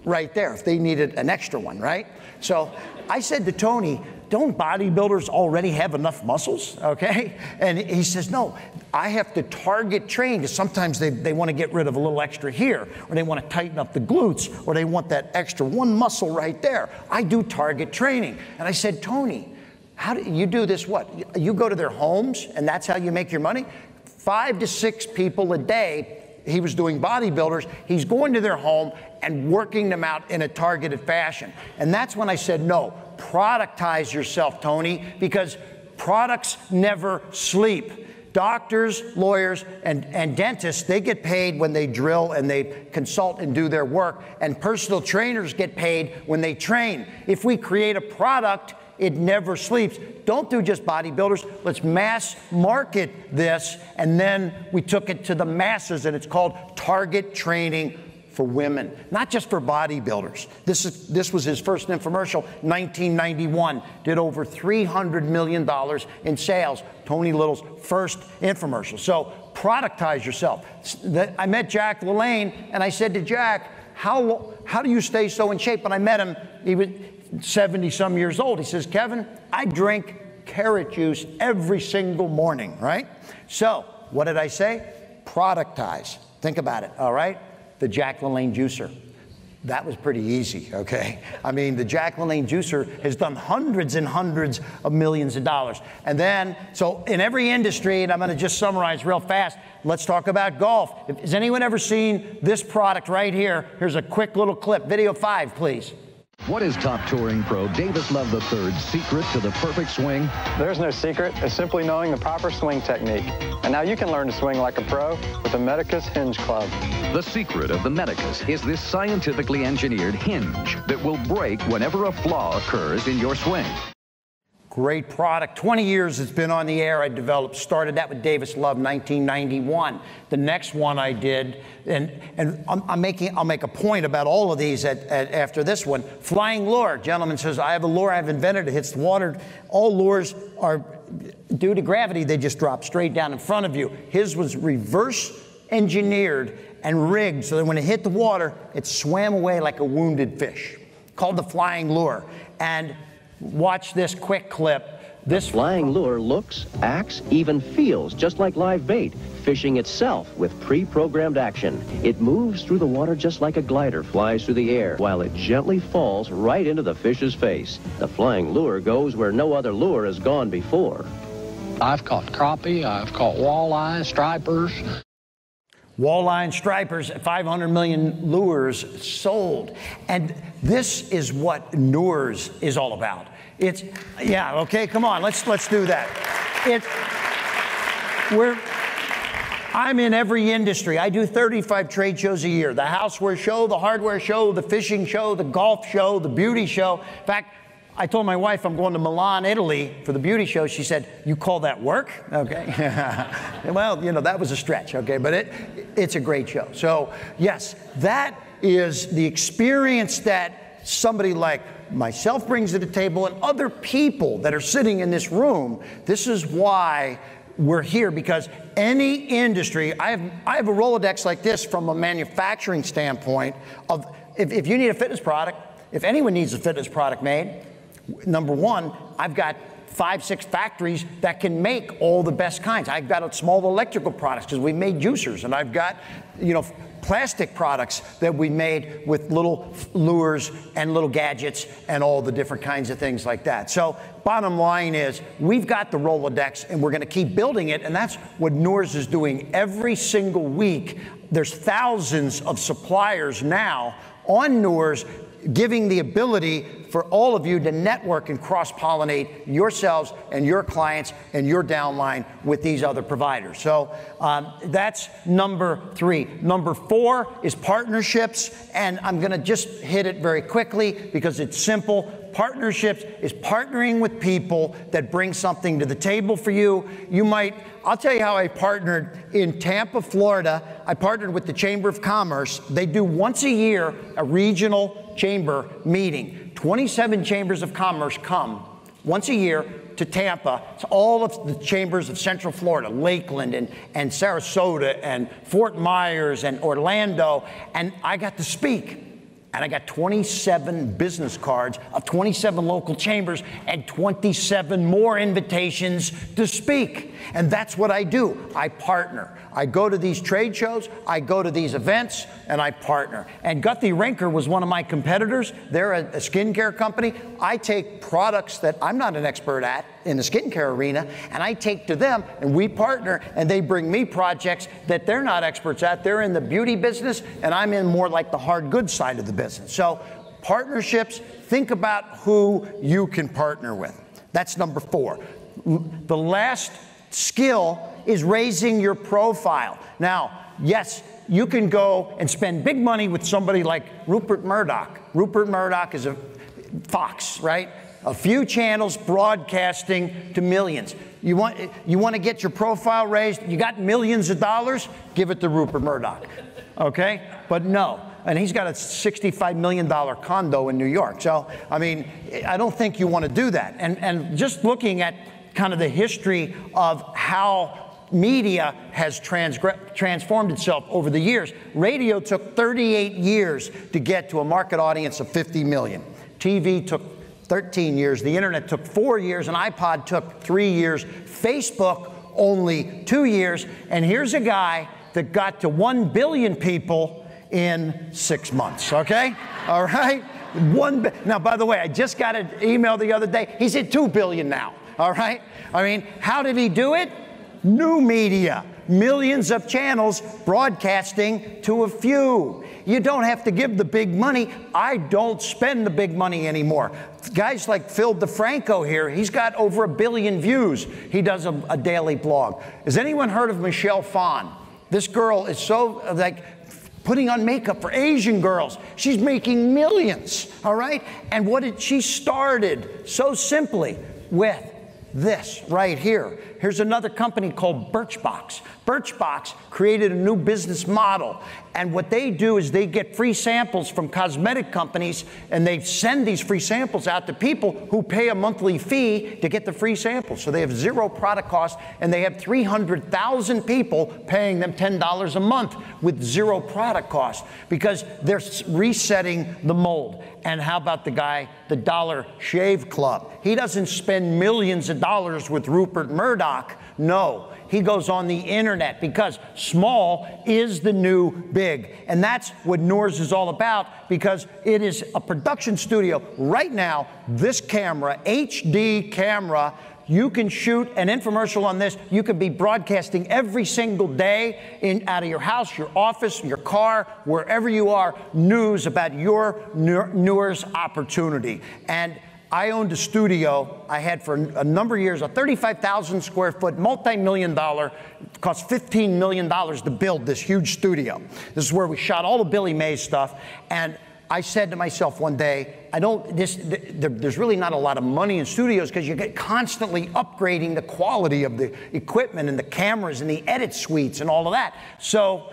right there if they needed an extra one, right? So I said to Tony, don't bodybuilders already have enough muscles, okay? And he says, no, I have to target train, because sometimes they want to get rid of a little extra here, or they want to tighten up the glutes, or they want that extra one muscle right there. I do target training. And I said, Tony, how do you do this? What? You go to their homes, and that's how you make your money? 5 to 6 people a day. He was doing bodybuilders. He's going to their home and working them out in a targeted fashion. And that's when I said, no, productize yourself, Tony, because products never sleep. Doctors, lawyers, and dentists, they get paid when they drill and they consult and do their work. And personal trainers get paid when they train. If we create a product, it never sleeps. Don't do just bodybuilders. Let's mass market this. And then we took it to the masses, and it's called target training for women, not just for bodybuilders. This was his first infomercial, 1991. Did over $300 million in sales. Tony Little's first infomercial. So productize yourself. I met Jack LaLanne, and I said to Jack, how do you stay so in shape? When I met him, he was 70-some years old. He says, Kevin, I drink carrot juice every single morning, right? So what did I say? Productize. Think about it, all right? The Jack LaLanne juicer. That was pretty easy, okay? I mean, the Jack LaLanne juicer has done hundreds and hundreds of millions of dollars. And then, so in every industry, and I'm gonna just summarize real fast, let's talk about golf. Has anyone ever seen this product right here? Here's a quick little clip. Video 5, please. What is top touring pro Davis Love III's secret to the perfect swing? There's no secret. It's simply knowing the proper swing technique. And now you can learn to swing like a pro with the Medicus Hinge Club. The secret of the Medicus is this scientifically engineered hinge that will break whenever a flaw occurs in your swing. Great product. 20 years it's been on the air. I started that with Davis Love, 1991. The next one I did, and I'll make a point about all of these after this one. Flying lure. Gentleman says, I have a lure I've invented. It hits the water. All lures are, due to gravity, they just drop straight down in front of you. His was reverse engineered and rigged so that when it hit the water, it swam away like a wounded fish. Called the flying lure. And watch this quick clip. This flying lure looks, acts, even feels just like live bait, fishing itself with pre-programmed action. It moves through the water just like a glider flies through the air, while it gently falls right into the fish's face. The flying lure goes where no other lure has gone before. I've caught crappie, I've caught walleye, stripers. Walleye and stripers, 500 million lures sold. And this is what NEURS is all about. Yeah, okay, come on, let's do that. I'm in every industry. I do 35 trade shows a year. The houseware show, the hardware show, the fishing show, the golf show, the beauty show. In fact, I told my wife I'm going to Milan, Italy for the beauty show. She said, you call that work? Okay. Well, you know, that was a stretch, okay, but it's a great show. So, yes, that is the experience that somebody like myself brings to the table and other people that are sitting in this room. This is why we're here, because any industry, I have a Rolodex like this from a manufacturing standpoint of if you need a fitness product, if anyone needs a fitness product made, number one, I've got 5, 6 factories that can make all the best kinds. I've got small electrical products because we made juicers, and I've got, you know, plastic products that we made with little lures and little gadgets and all the different kinds of things like that. So bottom line is we've got the Rolodex and we're going to keep building it, and that's what NEURS is doing every single week. There's thousands of suppliers now on NEURS, giving the ability for all of you to network and cross-pollinate yourselves and your clients and your downline with these other providers. So that's number 3. Number 4 is partnerships, and I'm going to just hit it very quickly because it's simple. Partnerships is partnering with people that bring something to the table for you. I'll tell you how I partnered in Tampa, Florida. I partnered with the Chamber of Commerce. They do once a year a regional chamber meeting. 27 chambers of commerce come once a year to Tampa. It's all of the chambers of Central Florida, Lakeland and Sarasota and Fort Myers and Orlando. And I got to speak. And I got 27 business cards of 27 local chambers and 27 more invitations to speak. And that's what I do. I partner. I go to these trade shows, I go to these events, and I partner. And Guthrie Rinker was one of my competitors. They're a skincare company. I take products that I'm not an expert at in the skincare arena, and I take to them, and we partner, and they bring me projects that they're not experts at. They're in the beauty business, and I'm in more like the hard goods side of the business. So partnerships, think about who you can partner with. That's number 4. The last skill is raising your profile. Now, yes, you can go and spend big money with somebody like Rupert Murdoch. Rupert Murdoch is a Fox, right? A few channels broadcasting to millions. You want to get your profile raised? You got millions of dollars? Give it to Rupert Murdoch, okay? But no. And he's got a $65 million condo in New York. So, I mean, I don't think you want to do that. And just looking at kind of the history of how media has transformed itself over the years. Radio took 38 years to get to a market audience of 50 million. TV took 13 years. The internet took 4 years. An iPod took 3 years. Facebook only 2 years. And here's a guy that got to 1 billion people in 6 months, okay? All right? Now, by the way, I just got an email the other day. He's at 2 billion now, all right? I mean, how did he do it? New media, millions of channels broadcasting to a few. You don't have to give the big money. I don't spend the big money anymore. Guys like Phil DeFranco here, he's got over 1 billion views. He does a daily blog. Has anyone heard of Michelle Phan? This girl is so, like, putting on makeup for Asian girls. She's making millions, all right? And she started so simply with this right here. Here's another company called Birchbox. Birchbox created a new business model. And what they do is they get free samples from cosmetic companies, and they send these free samples out to people who pay a monthly fee to get the free samples. So they have 0 product cost, and they have 300,000 people paying them $10 a month with 0 product cost because they're resetting the mold. And how about the guy, the Dollar Shave Club? He doesn't spend millions of dollars with Rupert Murdoch. No, he goes on the internet because small is the new big. And that's what NEURS is all about, because it is a production studio. Right now, this camera, HD camera, you can shoot an infomercial on this. You could be broadcasting every single day out of your house, your office, your car, wherever you are, news about your NEURS opportunity. And I owned a studio I had for a number of years, a 35,000 square foot, multi-million-dollar, cost $15 million to build this huge studio. This is where we shot all the Billy Mays stuff. And I said to myself one day, there's really not a lot of money in studios because you get constantly upgrading the quality of the equipment and the cameras and the edit suites and all of that. So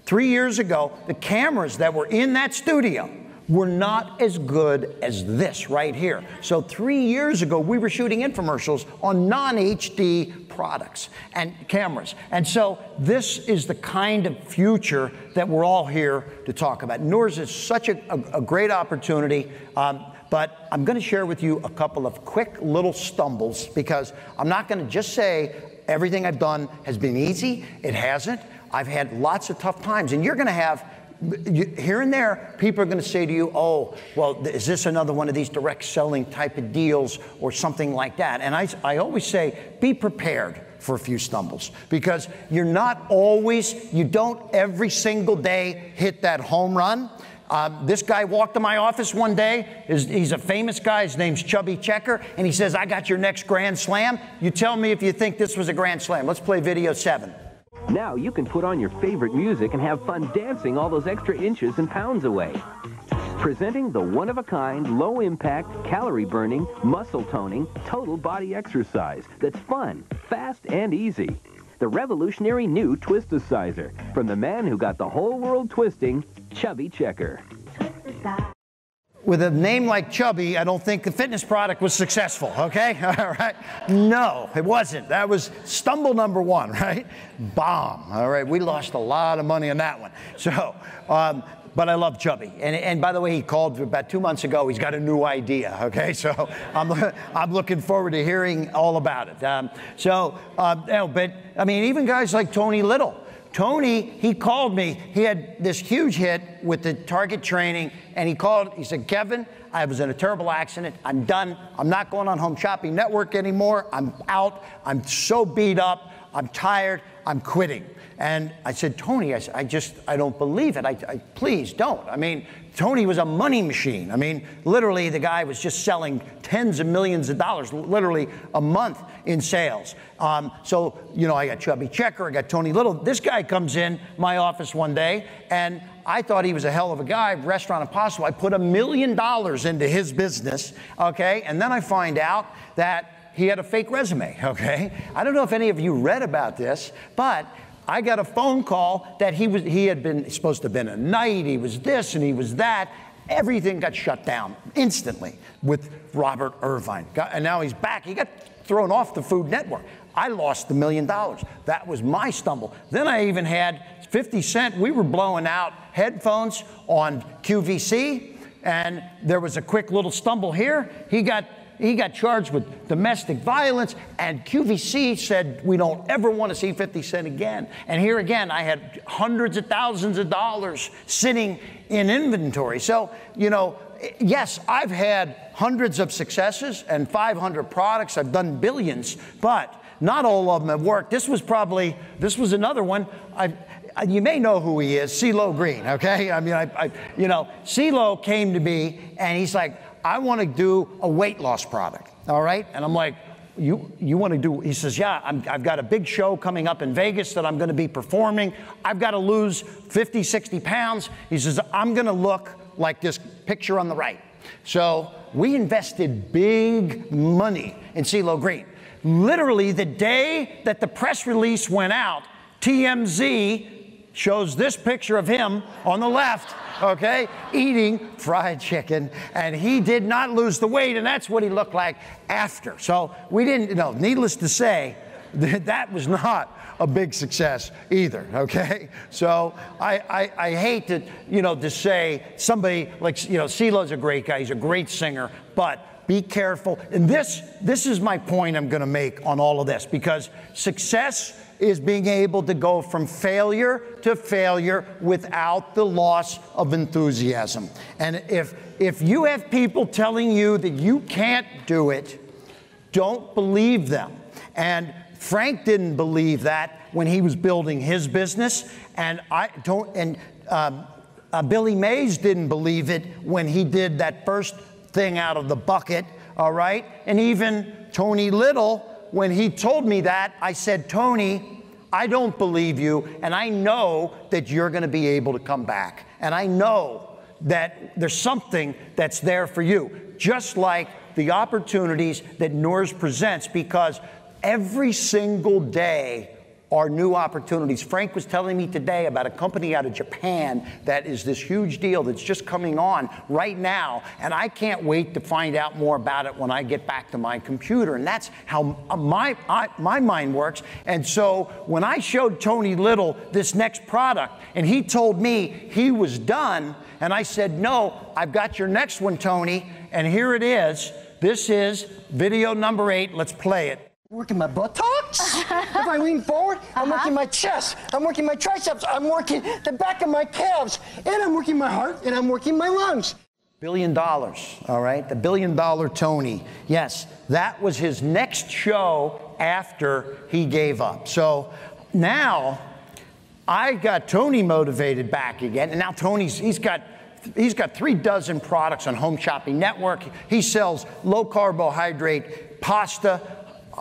3 years ago, the cameras that were in that studio were not as good as this right here. So 3 years ago, we were shooting infomercials on non-HD products and cameras. And so this is the kind of future that we're all here to talk about. NEURS is such a great opportunity, but I'm gonna share with you a couple of quick little stumbles, because I'm not gonna just say everything I've done has been easy. It hasn't. I've had lots of tough times, and you're gonna have here and there, people are going to say to you, oh, well, is this another one of these direct selling type of deals or something like that? And I always say, be prepared for a few stumbles, because you don't every single day hit that home run. This guy walked to my office one day. He's a famous guy. His name's Chubby Checker. And he says, I got your next Grand Slam. You tell me if you think this was a Grand Slam. Let's play video 7. Now you can put on your favorite music and have fun dancing all those extra inches and pounds away. Presenting the one-of-a-kind, low-impact, calorie-burning, muscle-toning, total body exercise that's fun, fast, and easy. The revolutionary new Twist-A-Sizer from the man who got the whole world twisting, Chubby Checker. With a name like Chubby, I don't think the fitness product was successful, okay? All right? No, it wasn't. That was stumble number one, right? Bomb, all right? We lost a lot of money on that one. So, but I love Chubby. And by the way, he called about 2 months ago. He's got a new idea, okay? So I'm looking forward to hearing all about it. But I mean, even guys like Tony Little. Tony, he called me. He had this huge hit with the Target training, and he called. He said, Kevin, I was in a terrible accident. I'm done. I'm not going on Home Shopping Network anymore. I'm out. I'm so beat up. I'm tired. I'm quitting. And I said, Tony, I don't believe it. Please don't. I mean, Tony was a money machine. I mean, literally, the guy was just selling tens of millions of dollars, literally a month in sales. So, you know, I got Chubby Checker, I got Tony Little. This guy comes in my office one day, and I thought he was a hell of a guy, restaurant apostle. I put $1 million into his business, okay? And then I find out that he had a fake resume, okay? I don't know if any of you read about this, but I got a phone call that he had been supposed to have been a knight, he was this and he was that. Everything got shut down instantly with Robert Irvine. And now he's back. He got thrown off the Food Network. I lost $1 million. That was my stumble. Then I even had 50 Cent. We were blowing out headphones on QVC, and there was a quick little stumble here. He got charged with domestic violence, and QVC said, we don't ever want to see 50 Cent again. And here again, I had hundreds of thousands of dollars sitting in inventory. So, you know, yes, I've had hundreds of successes and 500 products. I've done billions, but not all of them have worked. This was another one. You may know who he is, CeeLo Green, okay? I mean, CeeLo came to me, and he's like, I want to do a weight loss product, all right? And I'm like, you want to do, he says, yeah, I've got a big show coming up in Vegas that I'm going to be performing. I've got to lose 50, 60 pounds. He says, I'm going to look like this picture on the right. So we invested big money in CeeLo Green. Literally, the day that the press release went out, TMZ shows this picture of him on the left, okay, eating fried chicken, and he did not lose the weight, and that's what he looked like after. So we didn't, needless to say, that was not a big success either, okay? So I hate to, to say somebody like, CeeLo's a great guy, he's a great singer, but be careful. And this is my point I'm gonna make on all of this, because success is being able to go from failure to failure without the loss of enthusiasm. And if you have people telling you that you can't do it, don't believe them. And Frank didn't believe that when he was building his business, and Billy Mays didn't believe it when he did that first thing out of the bucket, all right? And even Tony Little, when he told me that, I said, Tony, I don't believe you, and I know that you're going to be able to come back. And I know that there's something that's there for you, just like the opportunities that NEURS presents, because every single day are new opportunities. Frank was telling me today about a company out of Japan that is this huge deal that's just coming on right now, and I can't wait to find out more about it when I get back to my computer. And that's how my mind works. And so when I showed Tony Little this next product, and he told me he was done, and I said, no, I've got your next one, Tony, and here it is. This is video number 8. Let's play it. Working my buttocks. If I lean forward, I'm working my chest. I'm working my triceps. I'm working the back of my calves. And I'm working my heart, and I'm working my lungs. $1 billion, all right? The $1 billion Tony. Yes, that was his next show after he gave up. So now I got Tony motivated back again. And now Tony's, he's got 3 dozen products on Home Shopping Network. He sells low carbohydrate pasta,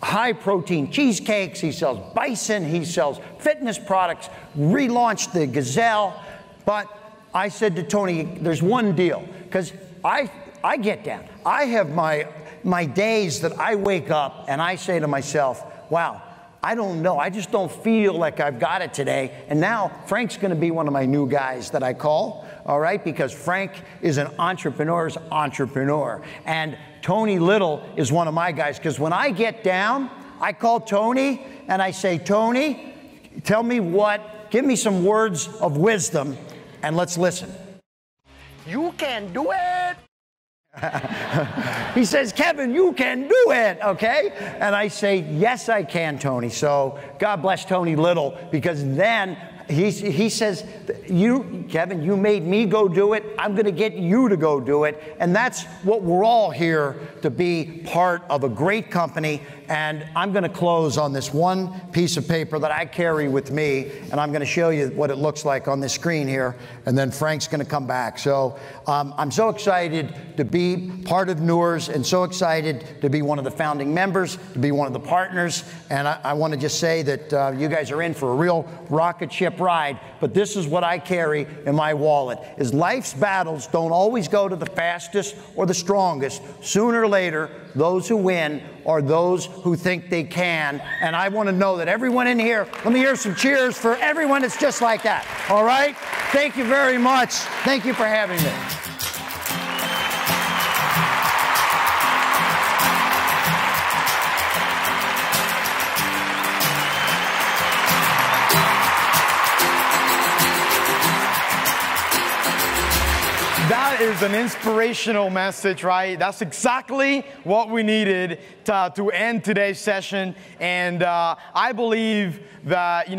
high protein cheesecakes, he sells bison, he sells fitness products, relaunched the Gazelle. But I said to Tony, there's one deal. because I get down. I have my days that I wake up and I say to myself, wow, I don't know. I just don't feel like I've got it today. And now Frank's going to be one of my new guys that I call, all right, because Frank is an entrepreneur's entrepreneur. And Tony Little is one of my guys, because when I get down, I call Tony and I say, Tony, tell me give me some words of wisdom, and let's listen. You can do it. He says, Kevin, you can do it, okay? And I say, yes, I can, Tony. So God bless Tony Little, because then he says, Kevin, you made me go do it. I'm going to get you to go do it. And that's what we're all here to be part of a great company. And I'm going to close on this one piece of paper that I carry with me, and I'm going to show you what it looks like on the screen here, and then Frank's going to come back. So I'm so excited to be part of NEURS, and so excited to be one of the founding members, to be one of the partners. And I want to just say that you guys are in for a real rocket ship ride, but this is what I carry in my wallet, is life's battles don't always go to the fastest or the strongest. Sooner or later, those who win are those who think they can. And I want to know that everyone in here, let me hear some cheers for everyone that's just like that. All right? Thank you very much. Thank you for having me. That is an inspirational message, right? That's exactly what we needed to end today's session. And I believe that,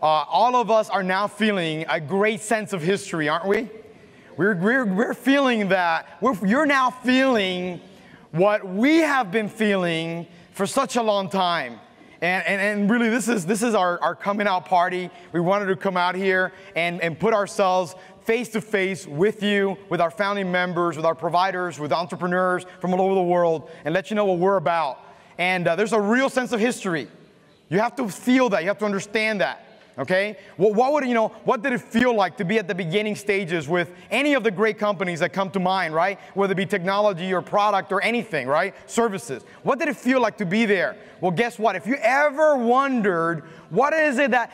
all of us are now feeling a great sense of history, aren't we? We're feeling that. You're now feeling what we have been feeling for such a long time. And really, this is our coming out party. We wanted to come out here and put ourselves face-to-face with you, with our founding members, with our providers, with entrepreneurs from all over the world, and let you know what we're about. And there's a real sense of history. You have to feel that. You have to understand that. Okay? What did it feel like to be at the beginning stages with any of the great companies that come to mind, right? Whether it be technology or product or anything, right? Services. What did it feel like to be there? Well, guess what? If you ever wondered,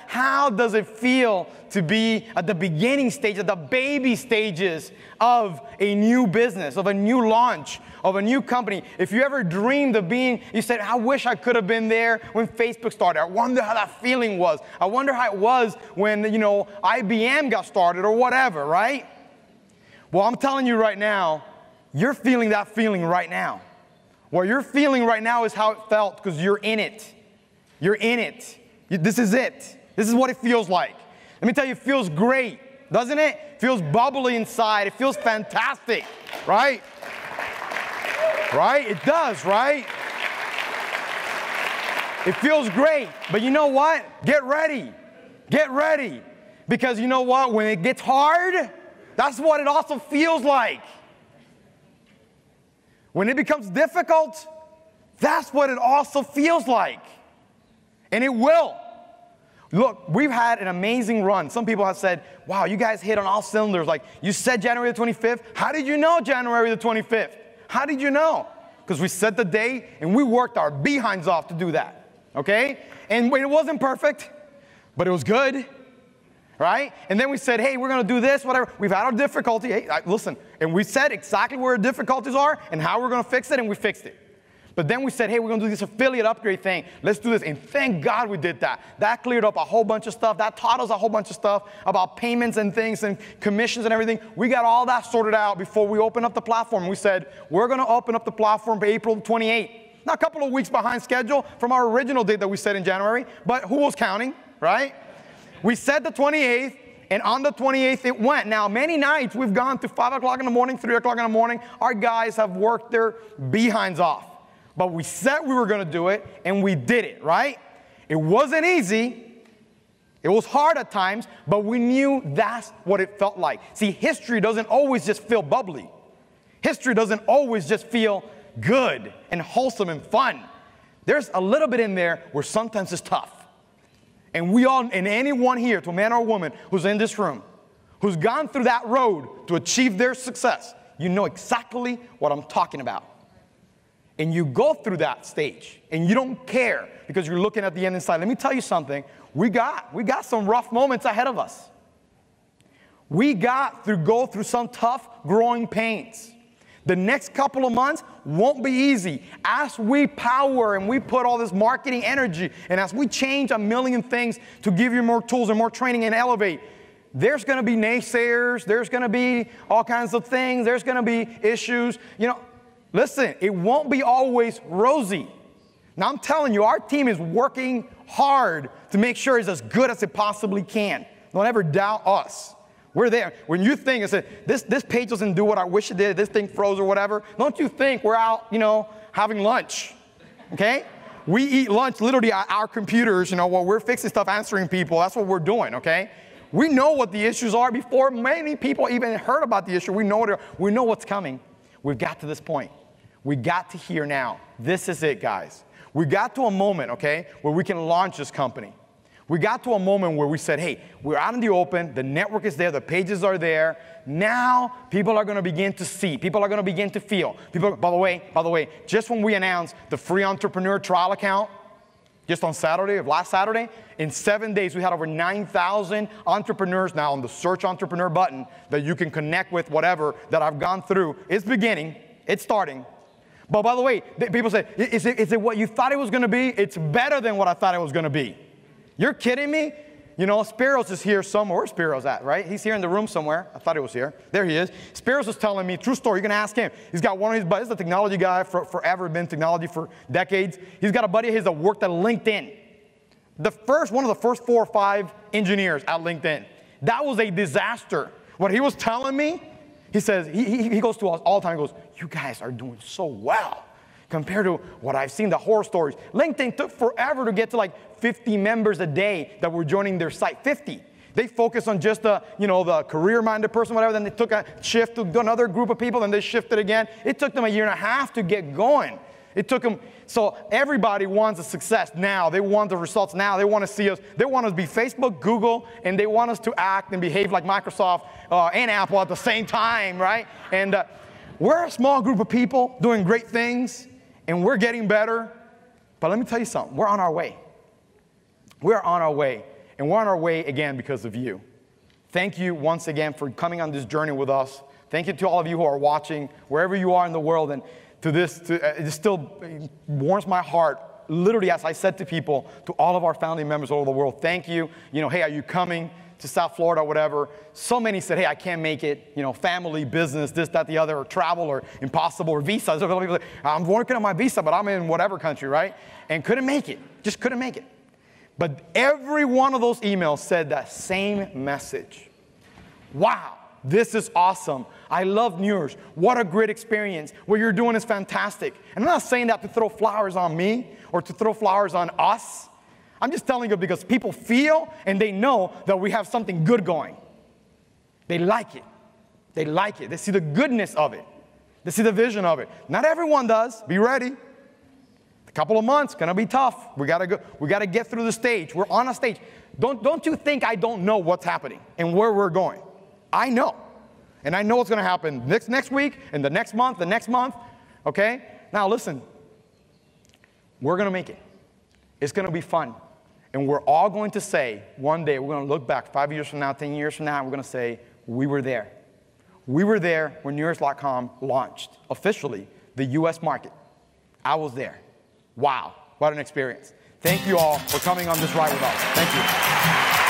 how does it feel to be at the beginning stage, at the baby stages of a new business, of a new launch, of a new company? If you ever dreamed of you said, I wish I could have been there when Facebook started. I wonder how that feeling was. I wonder how it was when, IBM got started or whatever, right? Well, I'm telling you right now, you're feeling that feeling right now. What you're feeling right now is how it felt because you're in it. You're in it. This is it. This is what it feels like. Let me tell you, it feels great, doesn't it? It feels bubbly inside. It feels fantastic, right? Right? It does, right? It feels great. But you know what? Get ready. Get ready. Because you know what? When it gets hard, that's what it also feels like. When it becomes difficult, that's what it also feels like. And it will. Look, we've had an amazing run. Some people have said, wow, you guys hit on all cylinders. Like, you said January the 25th. How did you know January the 25th? How did you know? Because we set the date, and we worked our behinds off to do that, okay? And it wasn't perfect, but it was good, right? And then we said, hey, we're going to do this, whatever. We've had our difficulty. Hey, listen, and we said exactly where our difficulties are and how we're going to fix it, and we fixed it. But then we said, hey, we're going to do this affiliate upgrade thing. Let's do this. And thank God we did that. That cleared up a whole bunch of stuff. That taught us a whole bunch of stuff about payments and things and commissions and everything. We got all that sorted out before we opened up the platform. We said, we're going to open up the platform by April 28th. Now, a couple of weeks behind schedule from our original date that we set in January. But who was counting, right? We said the 28th. And on the 28th, it went. Now, many nights we've gone to 5 o'clock in the morning, 3 o'clock in the morning. Our guys have worked their behinds off. But we said we were going to do it, and we did it, right? It wasn't easy. It was hard at times, but we knew that's what it felt like. See, history doesn't always just feel bubbly. History doesn't always just feel good and wholesome and fun. There's a little bit in there where sometimes it's tough. And we all, and anyone here, to a man or a woman who's in this room, who's gone through that road to achieve their success, you know exactly what I'm talking about. And you go through that stage, and you don't care because you're looking at the end inside. Let me tell you something. We got some rough moments ahead of us. We got to go through some tough growing pains. The next couple of months won't be easy. As we power and we put all this marketing energy, and as we change a million things to give you more tools and more training and elevate, there's going to be naysayers. There's going to be all kinds of things. There's going to be issues. You know, listen, it won't be always rosy. Now, I'm telling you, our team is working hard to make sure it's as good as it possibly can. Don't ever doubt us. We're there. When you think, this page doesn't do what I wish it did, this thing froze or whatever, don't you think we're out, having lunch, okay? We eat lunch literally at our computers, while we're fixing stuff, answering people. That's what we're doing, okay? We know what the issues are before many people even heard about the issue. We know what's coming. We've got to this point. We got to here now. This is it, guys. We got to a moment, okay, where we can launch this company. We got to a moment where we said, hey, we're out in the open, the network is there, the pages are there. Now people are going to begin to see. People are going to begin to feel. By the way, just when we announced the free entrepreneur trial account, just on last Saturday, in 7 days we had over 9,000 entrepreneurs now on the search entrepreneur button that you can connect with whatever that I've gone through. It's beginning. It's starting. But by the way, people say, is it what you thought it was going to be? It's better than what I thought it was going to be. You're kidding me? Spiros is here somewhere. Where's Spiros at, right? He's here in the room somewhere. I thought he was here. There he is. Spiros was telling me, true story, you're going to ask him. He's got one of his buddies, he's a technology guy forever, been in technology for decades. He's got a buddy of his that worked at LinkedIn. One of the first 4 or 5 engineers at LinkedIn. That was a disaster. What he was telling me, he says, he goes to us all the time, he goes, you guys are doing so well compared to what I've seen, the horror stories. LinkedIn took forever to get to like 50 members a day that were joining their site, 50. They focused on just the career-minded person, whatever, then they took a shift to another group of people, then they shifted again. It took them 1.5 years to get going. It took them, so everybody wants a success now. They want the results now. They want to see us. They want us to be Facebook, Google, and they want us to act and behave like Microsoft and Apple at the same time, right? And we're a small group of people doing great things, and we're getting better. But let me tell you something. We're on our way. We're on our way. And we're on our way again because of you. Thank you once again for coming on this journey with us. Thank you to all of you who are watching, wherever you are in the world. And it still warms my heart, literally, as I said to people, to all of our family members all over the world, thank you. Hey, are you coming to South Florida, whatever? So many said, hey, I can't make it. Family, business, this, that, the other, or travel, or impossible, or visas. I'm working on my visa, but I'm in whatever country, right? And couldn't make it. Just couldn't make it. But every one of those emails said that same message. Wow, this is awesome. I love NEURS. What a great experience. What you're doing is fantastic. And I'm not saying that to throw flowers on me or to throw flowers on us. I'm just telling you because people feel and they know that we have something good going. They like it. They like it. They see the goodness of it. They see the vision of it. Not everyone does. Be ready. A couple of months, gonna be tough. We gotta get through the stage. We're on a stage. Don't you think I don't know what's happening and where we're going? I know. And I know what's gonna happen next week and the next month, okay? Now listen, we're gonna make it. It's gonna be fun. And we're all going to say, one day, we're gonna look back 5 years from now, 10 years from now, and we're gonna say, we were there. We were there when NEURS.com launched officially the US market. I was there. Wow, what an experience. Thank you all for coming on this ride with us. Thank you.